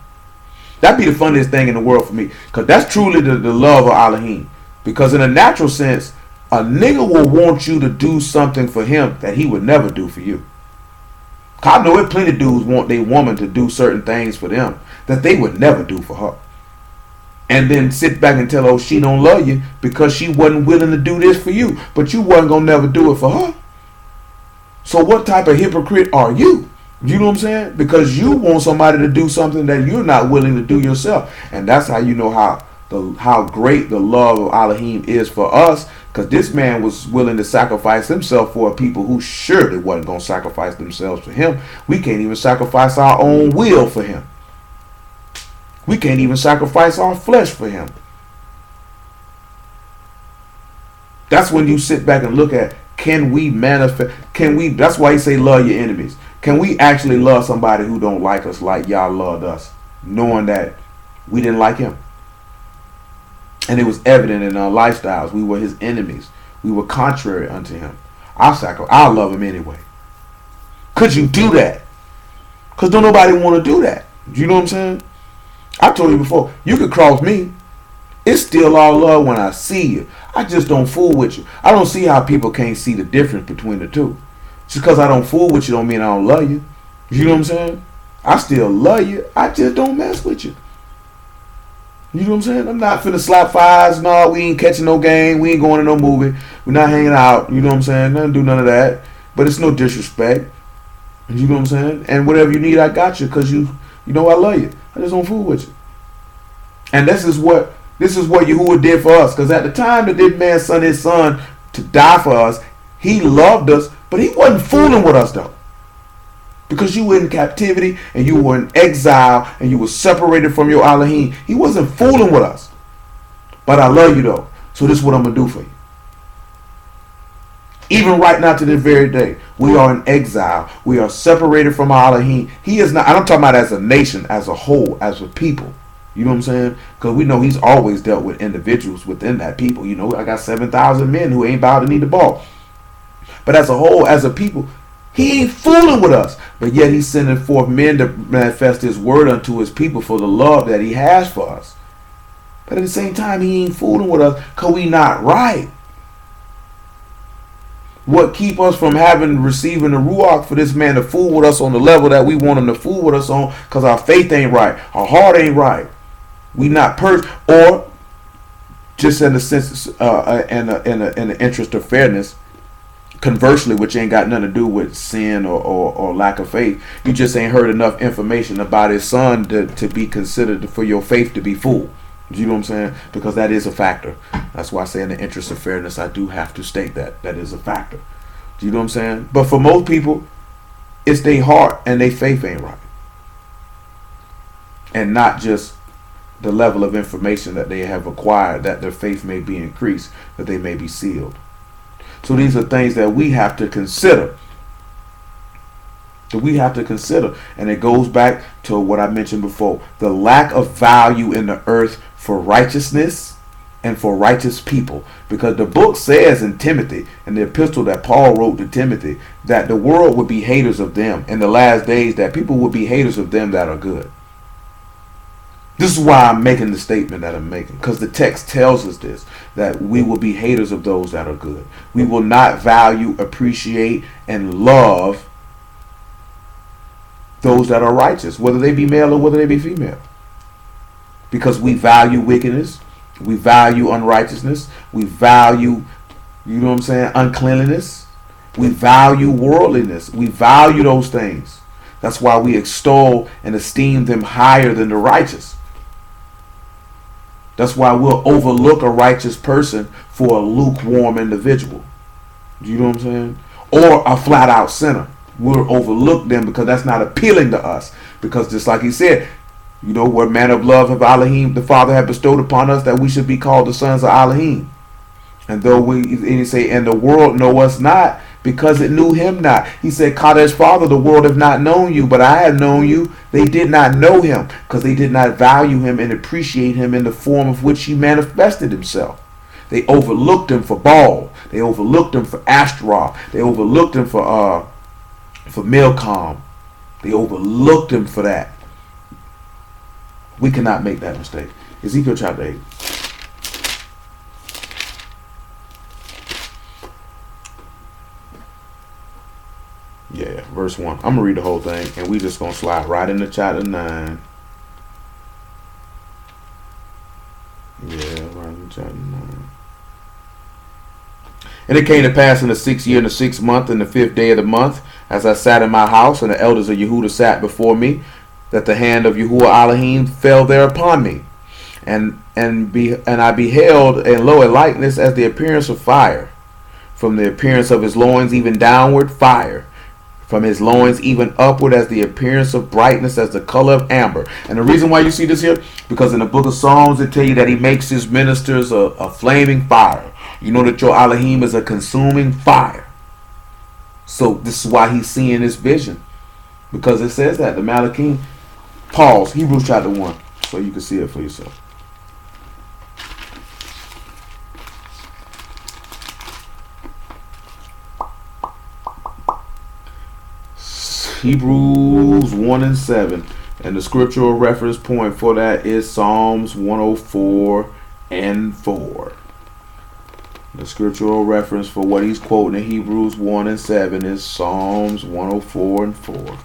[SPEAKER 1] That'd be the funniest thing in the world for me. Because that's truly the love of Elohim. Because in a natural sense, a nigga will want you to do something for him that he would never do for you. I know plenty of dudes want their woman to do certain things for them that they would never do for her. And then sit back and tell her, oh, she don't love you because she wasn't willing to do this for you. But you wasn't going to never do it for her. So what type of hypocrite are you? You know what I'm saying? Because you want somebody to do something that you're not willing to do yourself. And that's how you know how great the love of Elohim is for us. Because this man was willing to sacrifice himself for people who surely wasn't going to sacrifice themselves for him. We can't even sacrifice our own will for him. We can't even sacrifice our flesh for him. That's when you sit back and look at, can we manifest? That's why he say love your enemies. Can we actually love somebody who don't like us like y'all loved us, knowing that we didn't like him? And it was evident in our lifestyles. We were his enemies. We were contrary unto him. I'll love him anyway. Could you do that? Because don't nobody want to do that. You know what I'm saying? I told you before, you could cross me. It's still all love when I see you. I just don't fool with you. I don't see how people can't see the difference between the two. Just because I don't fool with you don't mean I don't love you. You know what I'm saying? I still love you. I just don't mess with you. You know what I'm saying? I'm not finna slap fives. No, we ain't catching no game. We ain't going to no movie. We're not hanging out. You know what I'm saying? Nothing do none of that. But it's no disrespect. You know what I'm saying? And whatever you need, I got you because you know I love you. I just don't fool with you. And this is what YAHUAH did for us. Because at the time that this man sent his son to die for us, he loved us, but he wasn't fooling with us though. Because you were in captivity and you were in exile and you were separated from your Elohim. He wasn't fooling with us. But I love you though. So this is what I'm going to do for you. Even right now to this very day, we are in exile. We are separated from our Elohim. He is not, I'm talking about as a nation, as a whole, as a people. You know what I'm saying? Because we know he's always dealt with individuals within that people. You know, I got 7,000 men who ain't about to need the ball. But as a whole, as a people, he ain't fooling with us. But yet he's sending forth men to manifest his word unto his people for the love that he has for us. But at the same time, he ain't fooling with us because we not right. What keep us from receiving the Ruach for this man to fool with us on the level that we want him to fool with us on, because our faith ain't right, our heart ain't right. We not or just in the sense, in the interest of fairness. Conversely, which ain't got nothing to do with sin or lack of faith, you just ain't heard enough information about his son to be considered for your faith to be full. You know what I'm saying? Because that is a factor. That's why I say in the interest of fairness, I do have to state that is a factor. Do you know what I'm saying? But for most people, it's their heart and their faith ain't right, and not just the level of information that they have acquired, that their faith may be increased, that they may be sealed. So these are things that we have to consider. And it goes back to what I mentioned before, the lack of value in the earth for righteousness and for righteous people. Because the book says in Timothy, in the epistle that Paul wrote to Timothy, that the world would be haters of them in the last days, that people would be haters of them that are good. This is why I'm making the statement that I'm making, because the text tells us this, that we will be haters of those that are good. We will not value, appreciate, and love those that are righteous, whether they be male or whether they be female. Because we value wickedness, we value unrighteousness, we value, you know what I'm saying, uncleanliness, we value worldliness, we value those things. That's why we extol and esteem them higher than the righteous. That's why we'll overlook a righteous person for a lukewarm individual. You know what I'm saying? Or a flat out sinner. We'll overlook them because that's not appealing to us. Because just like he said, you know, what manner of love have Elohim, the Father, have bestowed upon us, that we should be called the sons of Elohim. And though he say, and the world know us not, because it knew him not. He said, Kadesh Father, the world have not known you, but I have known you. They did not know him, because they did not value him and appreciate him in the form of which he manifested himself. They overlooked him for Baal. They overlooked him for Ashtaroth. They overlooked him for Milcom. They overlooked him for that. We cannot make that mistake. Ezekiel chapter 8. Yeah, verse 1. I'm going to read the whole thing, and we just going to slide right into chapter 9. Yeah, right into chapter 9. And it came to pass in the 6th year, in the 6th month, in the 5th day of the month, as I sat in my house, and the elders of Yehudah sat before me, that the hand of YAHUAH Elohim fell there upon me. And I beheld, and lo, a likeness as the appearance of fire. From the appearance of his loins even downward, fire. From his loins even upward, as the appearance of brightness, as the color of amber. And the reason why you see this here, because in the book of Psalms it tell you that he makes his ministers a flaming fire. You know that your Elohim is a consuming fire. So this is why he's seeing this vision, because it says that the Malachim. Pause. Hebrews chapter 1, so you can see it for yourself. Hebrews 1 and 7. And the scriptural reference point for that is Psalms 104 and 4. The scriptural reference for what he's quoting in Hebrews 1 and 7 is Psalms 104 and 4.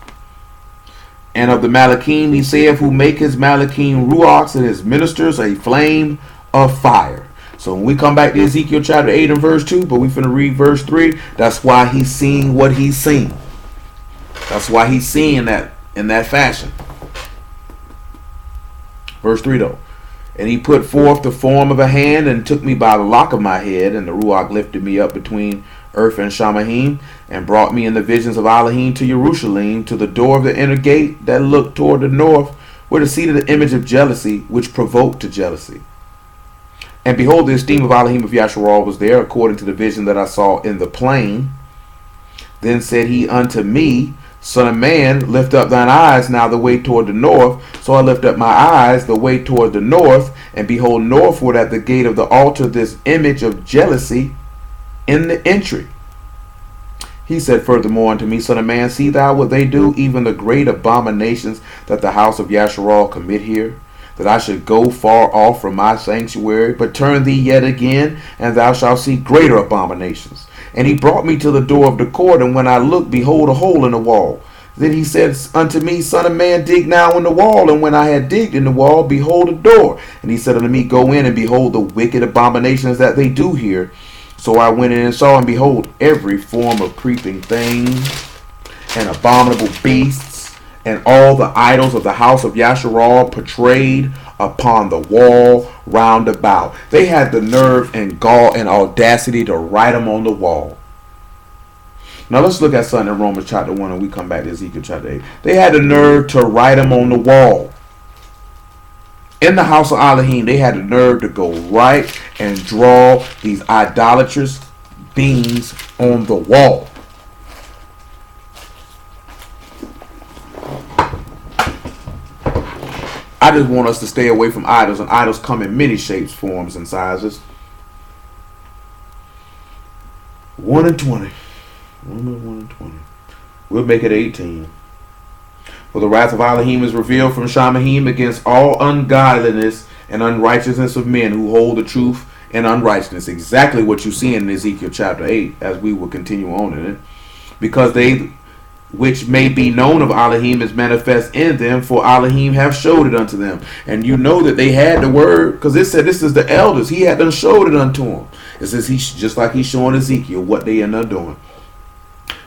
[SPEAKER 1] And of the Malachim he saith, who make his Malachim ruachs, and his ministers a flame of fire. So when we come back to Ezekiel chapter 8 and verse 2, but we finna read verse 3, that's why he's seeing what he's seeing. That's why he's seeing that in that fashion. Verse 3 though. And he put forth the form of a hand, and took me by the lock of my head, and the Ruach lifted me up between earth and Shamahim, and brought me in the visions of Elohim to Jerusalem, to the door of the inner gate that looked toward the north, where the seat of the image of jealousy, which provoked to jealousy. And behold, the esteem of Elohim of Yasharal was there, according to the vision that I saw in the plain. Then said he unto me, Son of man, lift up thine eyes now the way toward the north. So I lift up my eyes the way toward the north, and behold, northward at the gate of the altar this image of jealousy in the entry. He said furthermore unto me, Son of man, see thou what they do, even the great abominations that the house of Yasharal commit here. that I should go far off from my sanctuary? But turn thee yet again, and thou shalt see greater abominations. And he brought me to the door of the court, and when I looked, behold, a hole in the wall. Then he said unto me, Son of man, dig now in the wall. And when I had digged in the wall, behold, a door. And he said unto me, Go in, and behold the wicked abominations that they do here. So I went in and saw, and behold, every form of creeping thing, and abominable beasts, and all the idols of the house of YAHUAH portrayed upon the wall round about. They had the nerve and gall and audacity to write them on the wall. Now let's look at something in Romans chapter 1, and we come back to Ezekiel chapter 8. They had the nerve to write them on the wall. In the house of Elohim, they had the nerve to go right and draw these idolatrous beings on the wall. I just want us to stay away from idols, and idols come in many shapes, forms, and sizes. 1 and 20. 1 and 20. We'll make it 18. For the wrath of Elohim is revealed from Shamahim against all ungodliness and unrighteousness of men who hold the truth and unrighteousness. Exactly what you see in Ezekiel chapter 8, as we will continue on in it. Because they which may be known of Elohim is manifest in them, for Elohim have showed it unto them. And you know that they had the word, because it said this is the elders. He had done showed it unto them. It says he just like he's showing Ezekiel what they end up doing.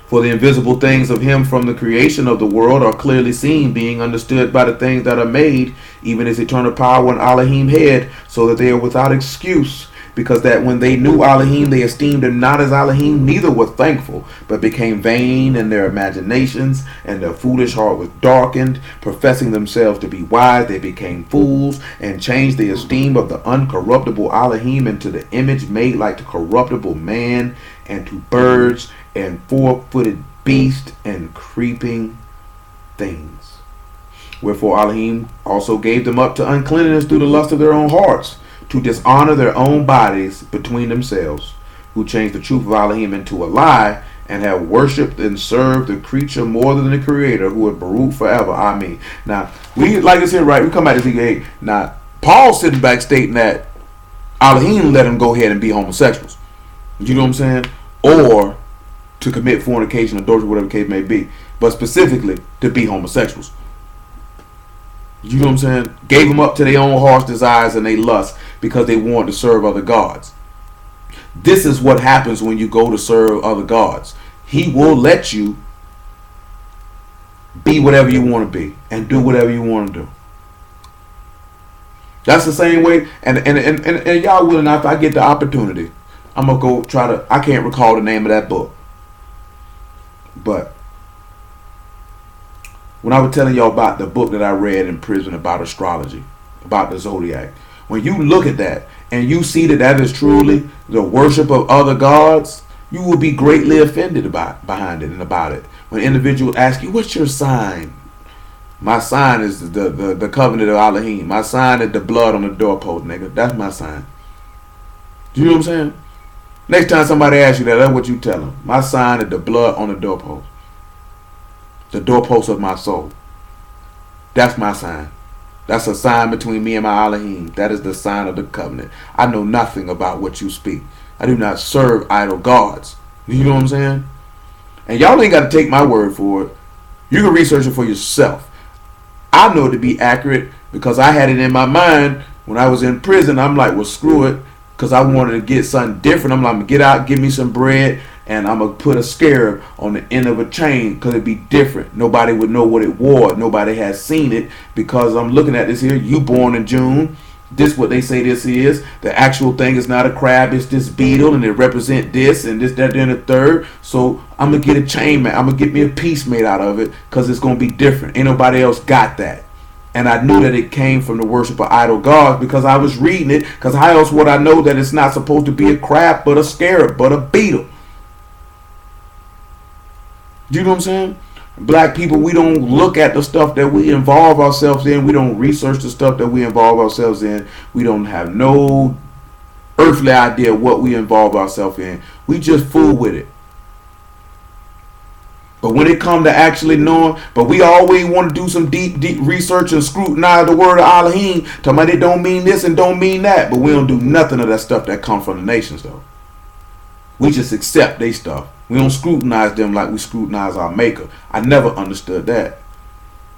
[SPEAKER 1] For the invisible things of him from the creation of the world are clearly seen, being understood by the things that are made, even his eternal power and Elohim head, so that they are without excuse. Because that when they knew Elohim, they esteemed him not as Elohim, neither were thankful, but became vain in their imaginations, and their foolish heart was darkened. Professing themselves to be wise, they became fools, and changed the esteem of the uncorruptible Elohim into the image made like the corruptible man, and to birds, and four-footed beasts, and creeping things. Wherefore Elohim also gave them up to uncleanness through the lust of their own hearts, to dishonor their own bodies between themselves, who changed the truth of Elohim into a lie, and have worshipped and served the creature more than the creator, who is Baruch forever. Amen. Now, we like I said, right, we come back to Ezekiel 8. Now, Paul's sitting back stating that Elohim let them go ahead and be homosexuals. You know what I'm saying? Or to commit fornication, adultery, whatever the case may be. But specifically, to be homosexuals. You know what I'm saying? Gave them up to their own heart's desires and their lust because they wanted to serve other gods. This is what happens when you go to serve other gods. He will let you be whatever you want to be and do whatever you want to do. That's the same way. And y'all will not, if I get the opportunity, I'm going to go try to, I can't recall the name of that book. But when I was telling y'all about the book that I read in prison about astrology, about the zodiac, when you look at that and you see that that is truly the worship of other gods, you will be greatly offended behind it and about it. When individuals ask you, what's your sign? My sign is the covenant of Elohim. My sign is the blood on the doorpost, nigga. That's my sign. Do you know what I'm saying? Next time somebody asks you that, that's what you tell them. My sign is the blood on the doorpost. The doorpost of my soul. That's my sign. That's a sign between me and my Elohim. That is the sign of the covenant. I know nothing about what you speak. I do not serve idol gods. You know what I'm saying? And y'all ain't got to take my word for it. You can research it for yourself. I know it to be accurate because I had it in my mind when I was in prison. I'm like, well, screw it. Because I wanted to get something different. I'm like, I'm going to get out, give me some bread, and I'm going to put a scarab on the end of a chain because it'd be different. Nobody would know what it was. Nobody has seen it because I'm looking at this here. You born in June. This what they say this is. The actual thing is not a crab. It's this beetle, and it represent this and this, that, and the third. So I'm going to get a chain, man. I'm going to get me a piece made out of it because it's going to be different. Ain't nobody else got that. And I knew that it came from the worship of idol gods because I was reading it. Because how else would I know that it's not supposed to be a crab, but a scarab, but a beetle? Do you know what I'm saying? Black people, we don't look at the stuff that we involve ourselves in. We don't research the stuff that we involve ourselves in. We don't have no earthly idea what we involve ourselves in. We just fool with it. But when it come to actually knowing, but we always want to do some deep research and scrutinize the word of Elohim, talking about it don't mean this and don't mean that. But we don't do nothing of that stuff that comes from the nations, though. We just accept their stuff. We don't scrutinize them like we scrutinize our maker. I never understood that.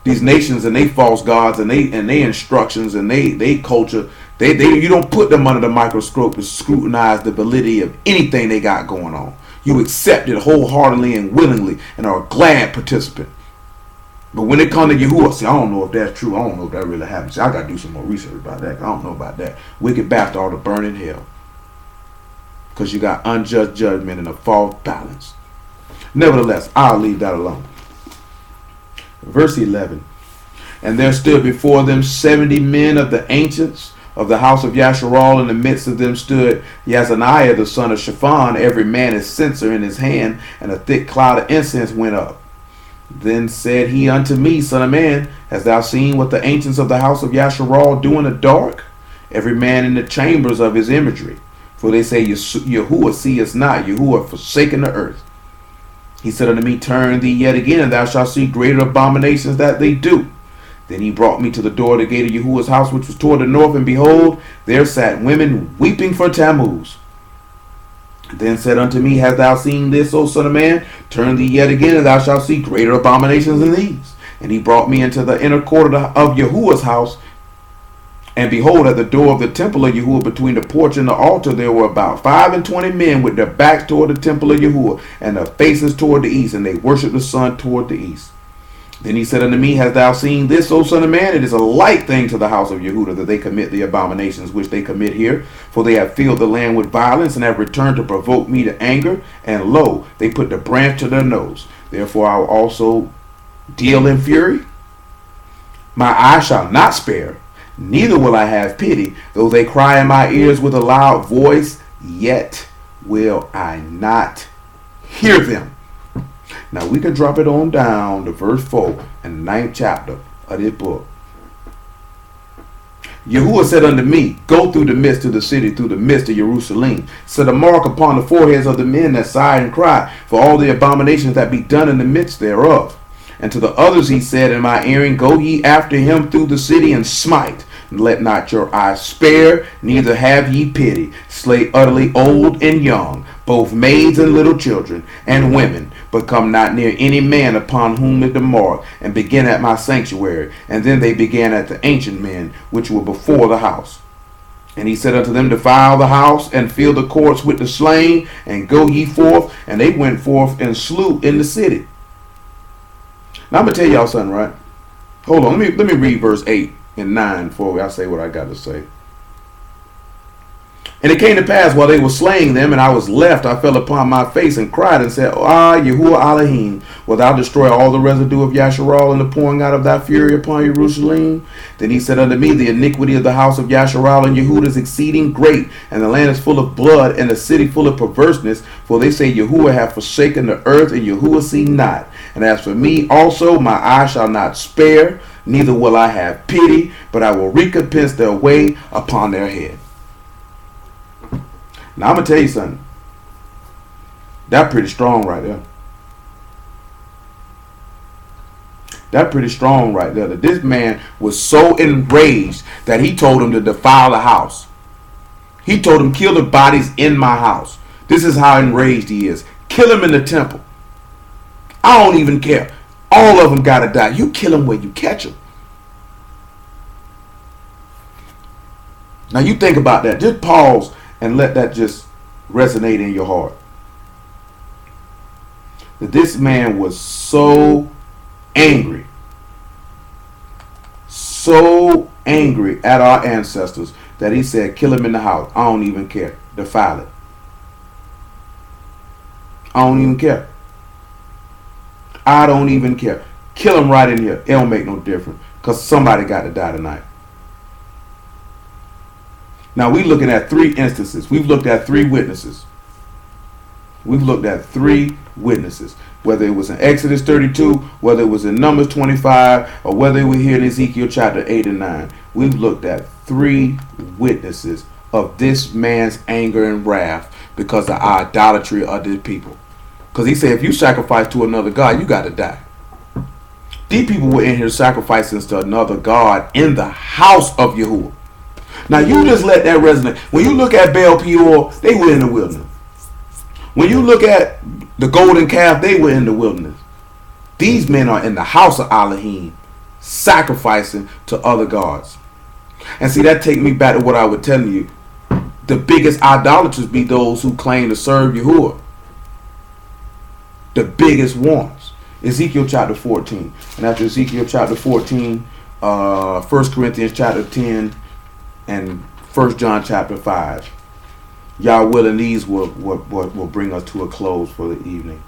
[SPEAKER 1] These nations and they false gods and they instructions and they culture, they you don't put them under the microscope to scrutinize the validity of anything they got going on. You accept it wholeheartedly and willingly and are a glad participant. But when it comes to Yahuwah, see, I don't know if that's true. I don't know if that really happened. See, I got to do some more research about that. I don't know about that. Wicked bastard ought to burn in hell. Because you got unjust judgment and a false balance. Nevertheless, I'll leave that alone. Verse 11. And there stood before them 70 men of the ancients of the house of Yasharal. In the midst of them stood Yazaniah the son of Shaphan, every man his censer in his hand, and a thick cloud of incense went up. Then said he unto me, Son of man, hast thou seen what the ancients of the house of Yasharal do in the dark? Every man in the chambers of his imagery. For they say, Yahuwah seest not, Yahuwah forsaken the earth. He said unto me, Turn thee yet again, and thou shalt see greater abominations that they do. Then he brought me to the door of the gate of Yahuwah's house, which was toward the north, and behold, there sat women weeping for Tammuz. Then said unto me, Hast thou seen this, O son of man? Turn thee yet again, and thou shalt see greater abominations than these. And he brought me into the inner court of Yahuwah's house, and behold, at the door of the temple of Yahuwah, between the porch and the altar, there were about 25 men with their backs toward the temple of Yahuwah, and their faces toward the east, and they worshipped the sun toward the east. Then he said unto me, Hast thou seen this, O son of man? It is a light thing to the house of Yehudah that they commit the abominations which they commit here. For they have filled the land with violence, and have returned to provoke me to anger. And lo, they put the branch to their nose. Therefore I will also deal in fury. My eye shall not spare, neither will I have pity. Though they cry in my ears with a loud voice, yet will I not hear them. Now we can drop it on down to verse 4 in the 9th chapter of this book. Yahuwah said unto me, Go through the midst of the city, through the midst of Jerusalem. Set a mark upon the foreheads of the men that sigh and cry, for all the abominations that be done in the midst thereof. And to the others he said in my hearing, Go ye after him through the city, and smite. And let not your eyes spare, neither have ye pity. Slay utterly old and young, both maids and little children, and women. But come not near any man upon whom is the mark, and begin at my sanctuary. And then they began at the ancient men, which were before the house. And he said unto them, Defile the house, and fill the courts with the slain, and go ye forth. And they went forth and slew in the city. Now I'm going to tell y'all something, right? Hold on, let me read verse 8 and 9 before I say what I got to say. And it came to pass while they were slaying them, and I was left, I fell upon my face and cried and said, Yahuwah Elohim, wilt thou destroy all the residue of Yasharal in the pouring out of thy fury upon Jerusalem? Then he said unto me, The iniquity of the house of Yasharal and Yehudah is exceeding great, and the land is full of blood, and the city full of perverseness. For they say, Yahuwah hath forsaken the earth, and Yahuwah see not. And as for me also, my eye shall not spare, neither will I have pity, but I will recompense their way upon their head. Now I'm going to tell you something. That's pretty strong right there. That's pretty strong right there. That this man was so enraged that he told him to defile the house. He told him, kill the bodies in my house. This is how enraged he is. Kill him in the temple. I don't even care. All of them got to die. You kill them where you catch them. Now you think about that. Just pause and let that just resonate in your heart. That this man was so angry at our ancestors that he said, kill him in the house. I don't even care. Defile it. I don't even care. I don't even care. Kill him right in here. It don't make no difference. Because somebody got to die tonight. Now we're looking at 3 instances. We've looked at 3 witnesses. We've looked at 3 witnesses. Whether it was in Exodus 32, whether it was in Numbers 25, or whether it was here in Ezekiel chapter 8 and 9. We've looked at 3 witnesses of this man's anger and wrath because of our idolatry of the people. Because he said if you sacrifice to another God, you got to die. These people were in here sacrificing to another God in the house of Yahuwah. Now you just let that resonate. When you look at Baal Peor, they were in the wilderness. When you look at the golden calf, they were in the wilderness. These men are in the house of Elohim, sacrificing to other gods. And see, that take me back to what I was telling you. The biggest idolaters be those who claim to serve Yahuwah. The biggest ones. Ezekiel chapter 14. And after Ezekiel chapter 14, 1 Corinthians chapter 10, and 1 John chapter 5. Y'all willing, these will bring us to a close for the evening.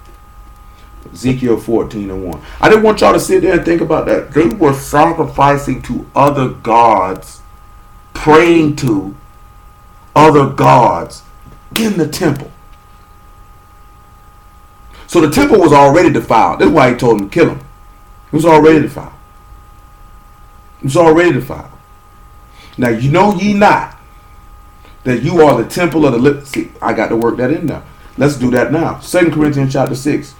[SPEAKER 1] Ezekiel 14 and 1. I didn't want y'all to sit there and think about that. They were sacrificing to other gods, praying to other gods in the temple. So the temple was already defiled. That's why he told him to kill him. It was already defiled. It was already defiled. Now you know ye not that you are the temple of the living. See, I got to work that in now. Let's do that now. 2 Corinthians chapter 6.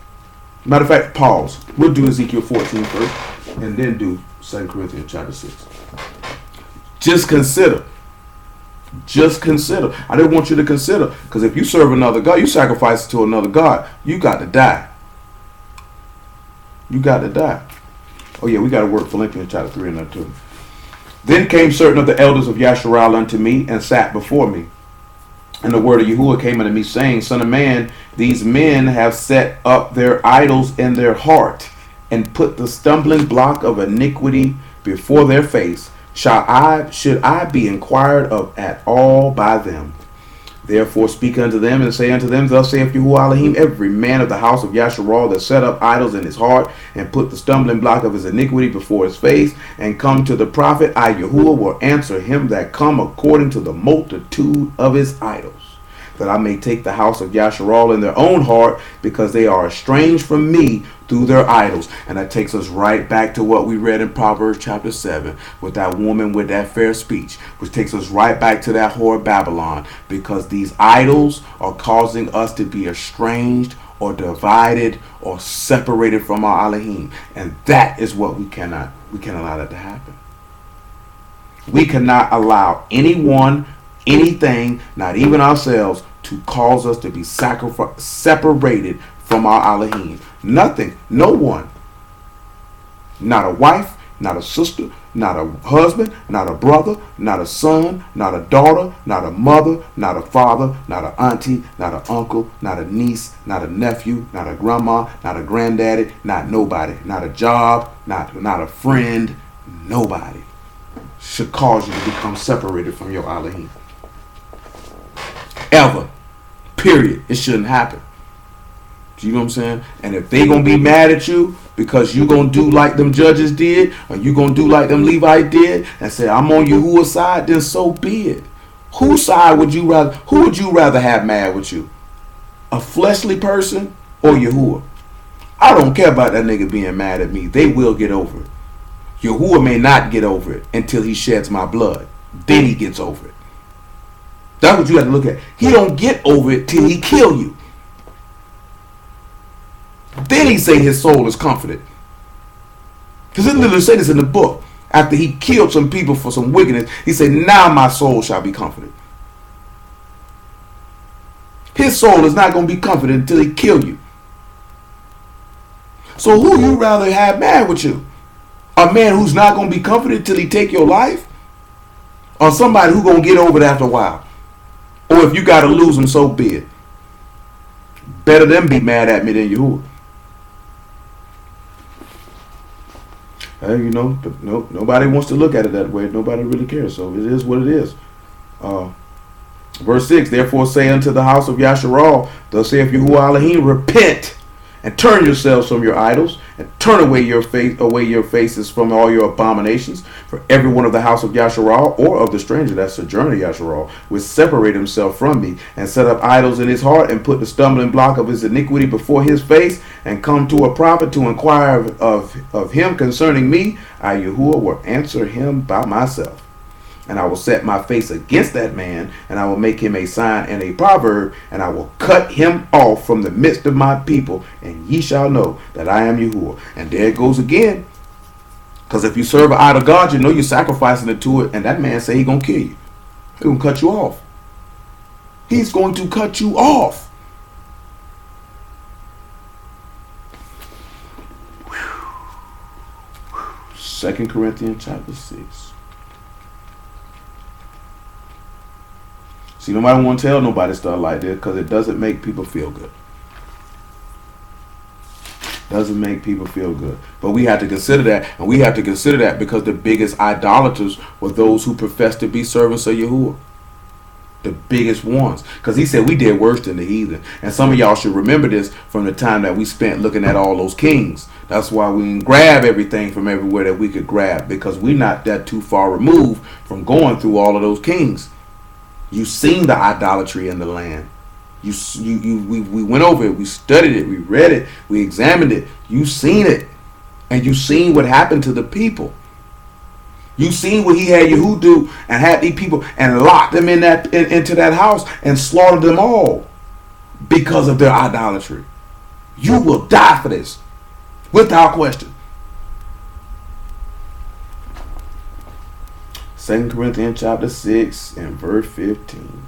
[SPEAKER 1] Matter of fact, pause. We'll do Ezekiel 14 first, and then do 2 Corinthians chapter 6. Just consider. Just consider. I didn't want you to consider, because if you serve another God, you sacrifice to another God, you got to die. You got to die. Oh yeah, we got to work Philippians chapter 3 and 2. Then came certain of the elders of Yasharal unto me, and sat before me. And the word of Yahuwah came unto me, saying, Son of man, these men have set up their idols in their heart, and put the stumbling block of iniquity before their face. Should I be inquired of at all by them? Therefore speak unto them, and say unto them, Thus saith Yahuwah Elohim, every man of the house of Yasharal that set up idols in his heart, and put the stumbling block of his iniquity before his face, and come to the prophet, I Yahuwah will answer him that come according to the multitude of his idols, that I may take the house of Yasharal in their own heart, because they are estranged from me through their idols. And that takes us right back to what we read in Proverbs chapter 7 with that woman with that fair speech, which takes us right back to that whore Babylon, because these idols are causing us to be estranged or divided or separated from our Elohim. And that is what we can't allow that to happen. We cannot allow anyone, anything, not even ourselves, to cause us to be separated from our Elohim. Nothing, no one, not a wife, not a sister, not a husband, not a brother, not a son, not a daughter, not a mother, not a father, not an auntie, not an uncle, not a niece, not a nephew, not a grandma, not a granddaddy, not nobody, not a job, not a friend, nobody should cause you to become separated from your Elohim. Ever. Period. It shouldn't happen. You know what I'm saying? And if they gonna be mad at you because you gonna do like them judges did, or you gonna do like them Levites did, and say I'm on Yahuwah's side, then so be it. Whose side would you rather? Who would you rather have mad with you? A fleshly person or Yahuwah? I don't care about that nigga being mad at me. They will get over it. Yahuwah may not get over it until he sheds my blood. Then he gets over it. That's what you have to look at. He don't get over it till he kill you. Then he say his soul is comforted. Because it literally say this in the book. After he killed some people for some wickedness, he said, now my soul shall be comforted. His soul is not going to be comforted until he kill you. So who you rather have mad with you? A man who's not going to be comforted till he take your life? Or somebody who going to get over it after a while? Or if you got to lose him, so be it. Better them be mad at me than Yahuwah. You know, but no, nobody wants to look at it that way. Nobody really cares. So it is what it is. Verse 6, therefore say unto the house of Yasharal, thus saith Yahuwah Elohim, repent and turn yourselves from your idols, and turn away your faces from all your abominations. For every one of the house of Yasharal, or of the stranger that sojourner Yasharal, will separate himself from me, and set up idols in his heart, and put the stumbling block of his iniquity before his face, and come to a prophet to inquire of him concerning me, I Yahuwah will answer him by myself. And I will set my face against that man, and I will make him a sign and a proverb, and I will cut him off from the midst of my people, and ye shall know that I am Yahuwah. And there it goes again. Because if you serve an idol God, you know you're sacrificing it to it, and that man say he gonna kill you. He gonna cut you off. He's going to cut you off. 2 Corinthians chapter 6. See, nobody want to tell nobody stuff like this because it doesn't make people feel good. Doesn't make people feel good. But we have to consider that, and we have to consider that because the biggest idolaters were those who profess to be servants of Yahuwah. The biggest ones. Because he said we did worse than the heathen. And some of y'all should remember this from the time that we spent looking at all those kings. That's why we can grab everything from everywhere that we could grab, because we're not that too far removed from going through all of those kings. You've seen the idolatry in the land. We went over it. We studied it. We read it. We examined it. You've seen it. And you've seen what happened to the people. You've seen what he had Yahuwah do and had these people and locked them into that house and slaughtered them all because of their idolatry. You will die for this without question. 2 Corinthians chapter 6 and verse 15.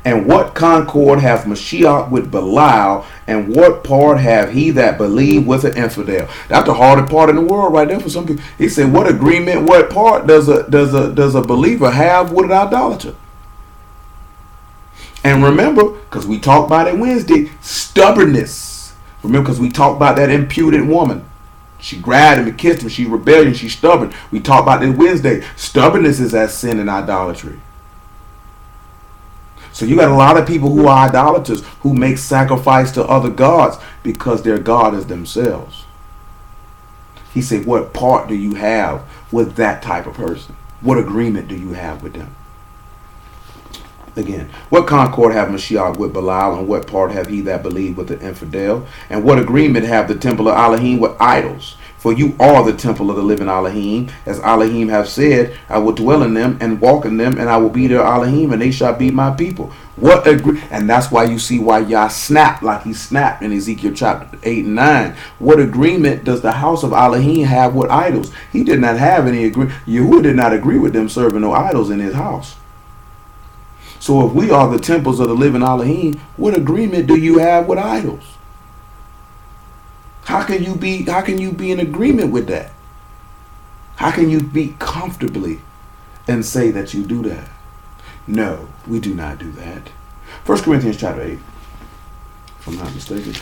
[SPEAKER 1] And what concord hath Mashiach with Belial, and what part have he that believe with an infidel? That's the hardest part in the world right there for some people. He said, what agreement, what part does a believer have with an idolater? And remember, because we talked about it Wednesday, stubbornness. Remember, because we talked about that imputed woman. She grabbed him and kissed him. She's rebellious. She's stubborn. We talked about this Wednesday. Stubbornness is as sin and idolatry. So you got a lot of people who are idolaters who make sacrifice to other gods because their God is themselves. He said, what part do you have with that type of person? What agreement do you have with them? Again, what concord have Mashiach with Belial, and what part have he that believe with the infidel? And what agreement have the temple of Elohim with idols? For you are the temple of the living Elohim. As Elohim have said, I will dwell in them and walk in them, and I will be their Elohim, and they shall be my people. What agree? And that's why you see why Yah snapped like he snapped in Ezekiel chapter 8 and 9. What agreement does the house of Elohim have with idols? He did not have any agreement. Yahuwah did not agree with them serving no idols in his house. So if we are the temples of the living Elohim, what agreement do you have with idols? How can you be in agreement with that? How can you be comfortably and say that you do that? No, we do not do that. 1 Corinthians chapter 8, if I'm not mistaken.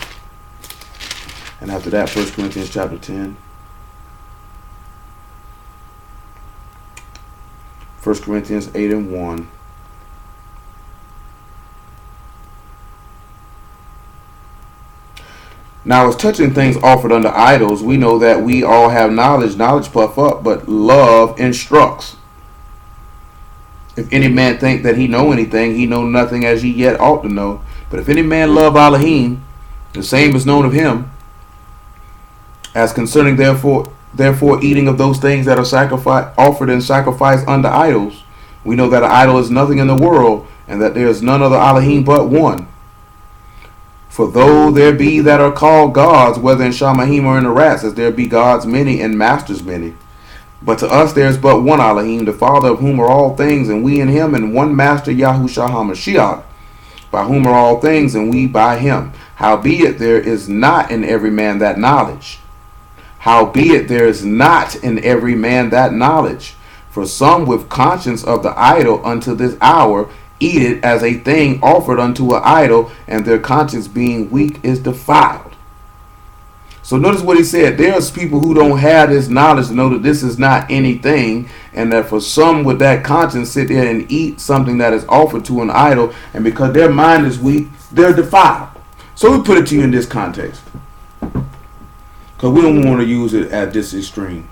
[SPEAKER 1] And after that, 1 Corinthians chapter 10. 1 Corinthians 8 and 1. Now, as touching things offered unto idols, we know that we all have knowledge. Knowledge puff up, but love instructs. If any man think that he know anything, he know nothing as he yet ought to know. But if any man love Elohim, the same is known of him. As concerning therefore eating of those things that are offered in sacrifice unto idols, we know that an idol is nothing in the world, and that there is none other Elohim but one. For though there be that are called gods, whether in Shamahim or in the rats, as there be gods many and masters many. But to us there is but one Elohim, the Father of whom are all things, and we in him, and one Master, Yahushua HaMashiach, by whom are all things, and we by him. Howbeit there is not in every man that knowledge. Howbeit there is not in every man that knowledge. For some with conscience of the idol unto this hour eat it as a thing offered unto an idol, and their conscience being weak is defiled. So notice what he said. There's people who don't have this knowledge to know that this is not anything, and that for some with that conscience sit there and eat something that is offered to an idol, and because their mind is weak, they're defiled. So we put it to you in this context, because we don't want to use it at this extreme,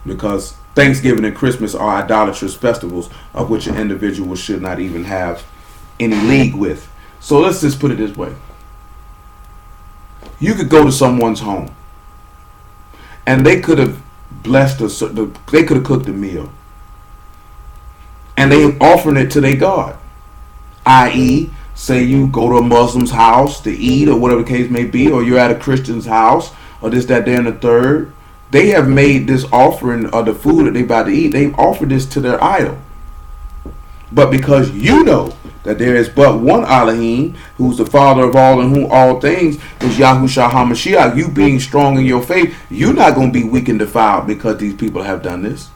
[SPEAKER 1] because Thanksgiving and Christmas are idolatrous festivals of which an individual should not even have any league with. So let's just put it this way. You could go to someone's home and they could have blessed us, they could have cooked a meal, and they offering it to their God. I.e., say you go to a Muslim's house to eat or whatever the case may be, or you're at a Christian's house or this, that, there, and the third. They have made this offering of the food that they about to eat. They've offered this to their idol. But because you know that there is but one Elohim, who's the Father of all and whom all things is YAHUAH HaMashiach, you being strong in your faith, you're not going to be weak and defiled because these people have done this.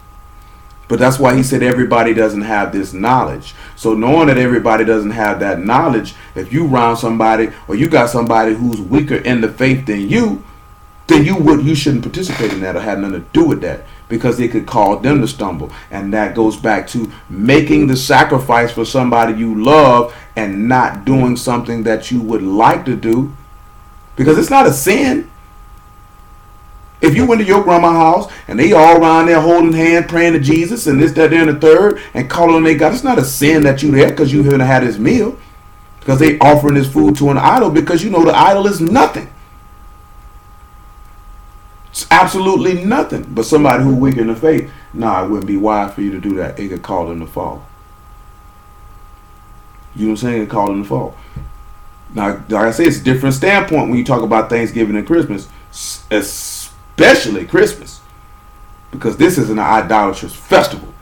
[SPEAKER 1] But that's why he said everybody doesn't have this knowledge. So knowing that everybody doesn't have that knowledge, if you around somebody or you got somebody who's weaker in the faith than you, then you shouldn't participate in that or have nothing to do with that, because it could cause them to stumble. And that goes back to making the sacrifice for somebody you love and not doing something that you would like to do, because it's not a sin. If you went to your grandma's house and they all around there holding hands, praying to Jesus and this, that, there, and the third, and calling on their God, it's not a sin that you there because you haven't had this meal, because they offering this food to an idol, because you know the idol is nothing. It's absolutely nothing. But somebody who weak in the faith, nah, it wouldn't be wise for you to do that. It could call them to fall. You know what I'm saying? It could call them to fall. Now, like I say, it's a different standpoint when you talk about Thanksgiving and Christmas, especially Christmas, because this is an idolatrous festival.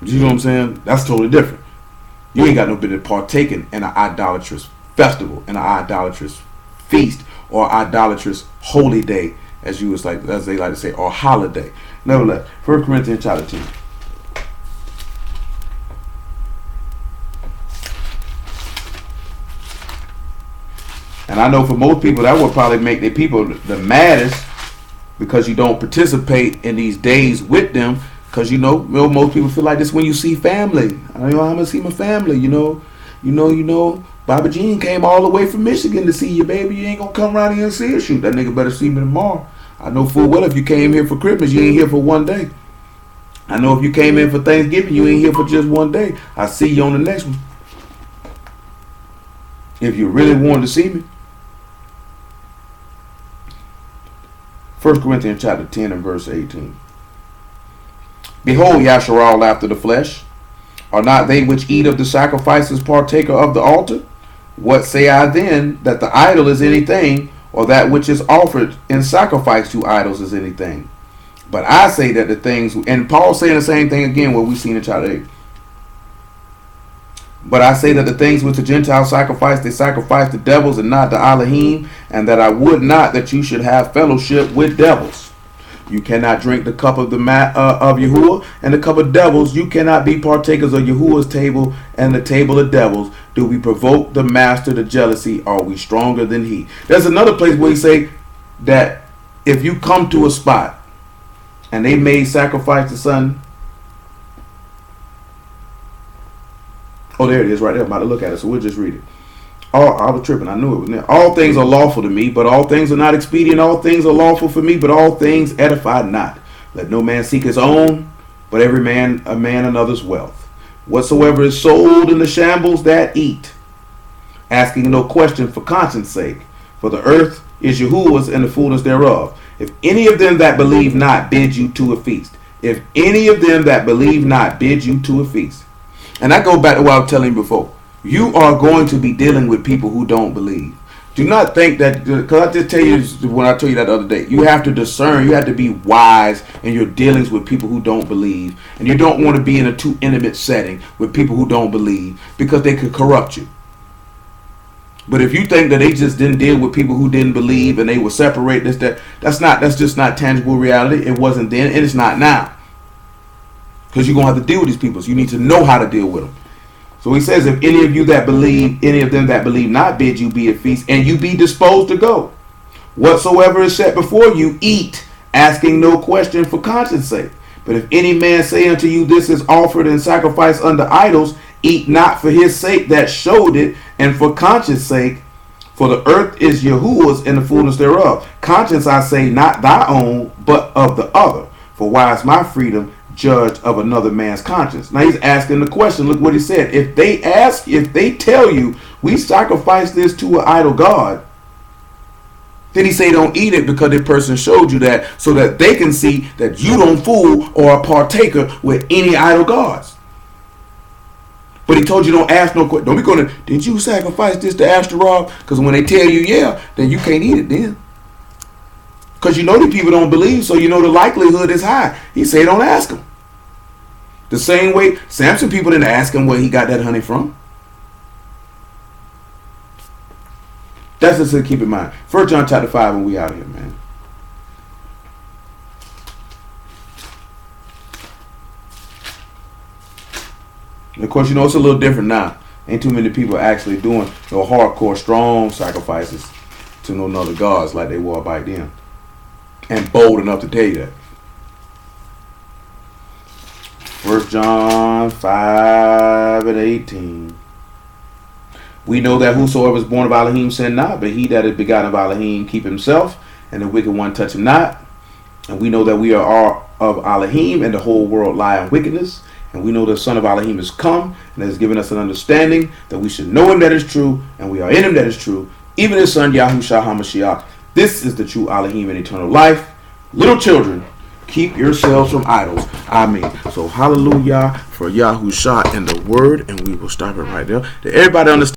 [SPEAKER 1] You know what I'm saying? That's totally different. You ain't got no business partaking in an idolatrous festival, in an idolatrous feast, or idolatrous holy day, as they like to say, or holiday. Nevertheless, 1 Corinthians chapter 2. And I know for most people that would probably make their people the maddest, because you don't participate in these days with them, because you know most people feel like this when you see family. I'm gonna see my family. You know. Baba Jean came all the way from Michigan to see you, baby. You ain't gonna come around here and see her. Shoot, that nigga better see me tomorrow. I know full well if you came here for Christmas, you ain't here for one day. I know if you came in for Thanksgiving, you ain't here for just one day. I see you on the next one. If you really wanted to see me. 1 Corinthians chapter 10 and verse 18. Behold, Yasharal after the flesh. Are not they which eat of the sacrifices partaker of the altar? What say I then, that the idol is anything, or that which is offered in sacrifice to idols is anything? But I say that the things, and Paul's saying the same thing again, what we've seen in chapter 8. But I say that the things which the Gentiles sacrifice, they sacrifice to devils and not to Elohim, and that I would not that you should have fellowship with devils. You cannot drink the cup of of YAHUAH and the cup of devils. You cannot be partakers of YAHUAH's table and the table of devils. Do we provoke the master to jealousy? Are we stronger than he? There's another place where he say that if you come to a spot and they made sacrifice to something. Oh, there it is right there. I'm about to look at it, so we'll just read it. I was tripping. I knew it was there. All things are lawful to me, but all things are not expedient. All things are lawful for me, but all things edify not. Let no man seek his own, but every man another's wealth. Whatsoever is sold in the shambles, that eat, asking no question for conscience sake. For the earth is YAHUAH's and the fullness thereof. If any of them that believe not bid you to a feast. If any of them that believe not bid you to a feast. And I go back to what I was telling you before. You are going to be dealing with people who don't believe. Do not think that, because I just tell you when I told you that the other day, you have to discern, you have to be wise in your dealings with people who don't believe. And you don't want to be in a too intimate setting with people who don't believe, because they could corrupt you. But if you think that they just didn't deal with people who didn't believe and they would separate this, that's just not tangible reality. It wasn't then, and it's not now. Because you're going to have to deal with these people. So you need to know how to deal with them. So he says, if any of you that believe, any of them that believe not bid you be at feast, and you be disposed to go. Whatsoever is set before you, eat, asking no question for conscience sake. But if any man say unto you, this is offered in sacrifice unto idols, eat not for his sake that showed it, and for conscience sake. For the earth is YAHUAH's and the fullness thereof. Conscience, I say, not thy own, but of the other. For why is my freedom judged of another man's conscience? Now he's asking the question. Look what he said. If they tell you we sacrifice this to an idol god, then he say don't eat it because the person showed you that, so that they can see that you don't fool or a partaker with any idol gods. But he told you don't ask no question. Don't be going to, did you sacrifice this to Ashtaroth? Because when they tell you yeah, then you can't eat it then. Because you know the people don't believe, so you know the likelihood is high. He said don't ask him. The same way Samson people didn't ask him where he got that honey from. That's just to keep in mind. 1 John chapter 5 and we out of here, man. And of course, you know, it's a little different now. Ain't too many people actually doing no hardcore, strong sacrifices to no other gods like they were back then. And bold enough to tell you that. 1 John 5 and 18. We know that whosoever is born of Elohim sin not, but he that is begotten of Elohim keep himself, and the wicked one touch him not. And we know that we are of Elohim, and the whole world lie in wickedness. And we know the Son of Elohim is come, and has given us an understanding that we should know him that is true, and we are in him that is true, even his Son Yahushua HaMashiach. This is the true Elohim and eternal life. Little children, keep yourselves from idols. Amen. So hallelujah for Yahusha and the word, and we will stop it right there. Did everybody understand?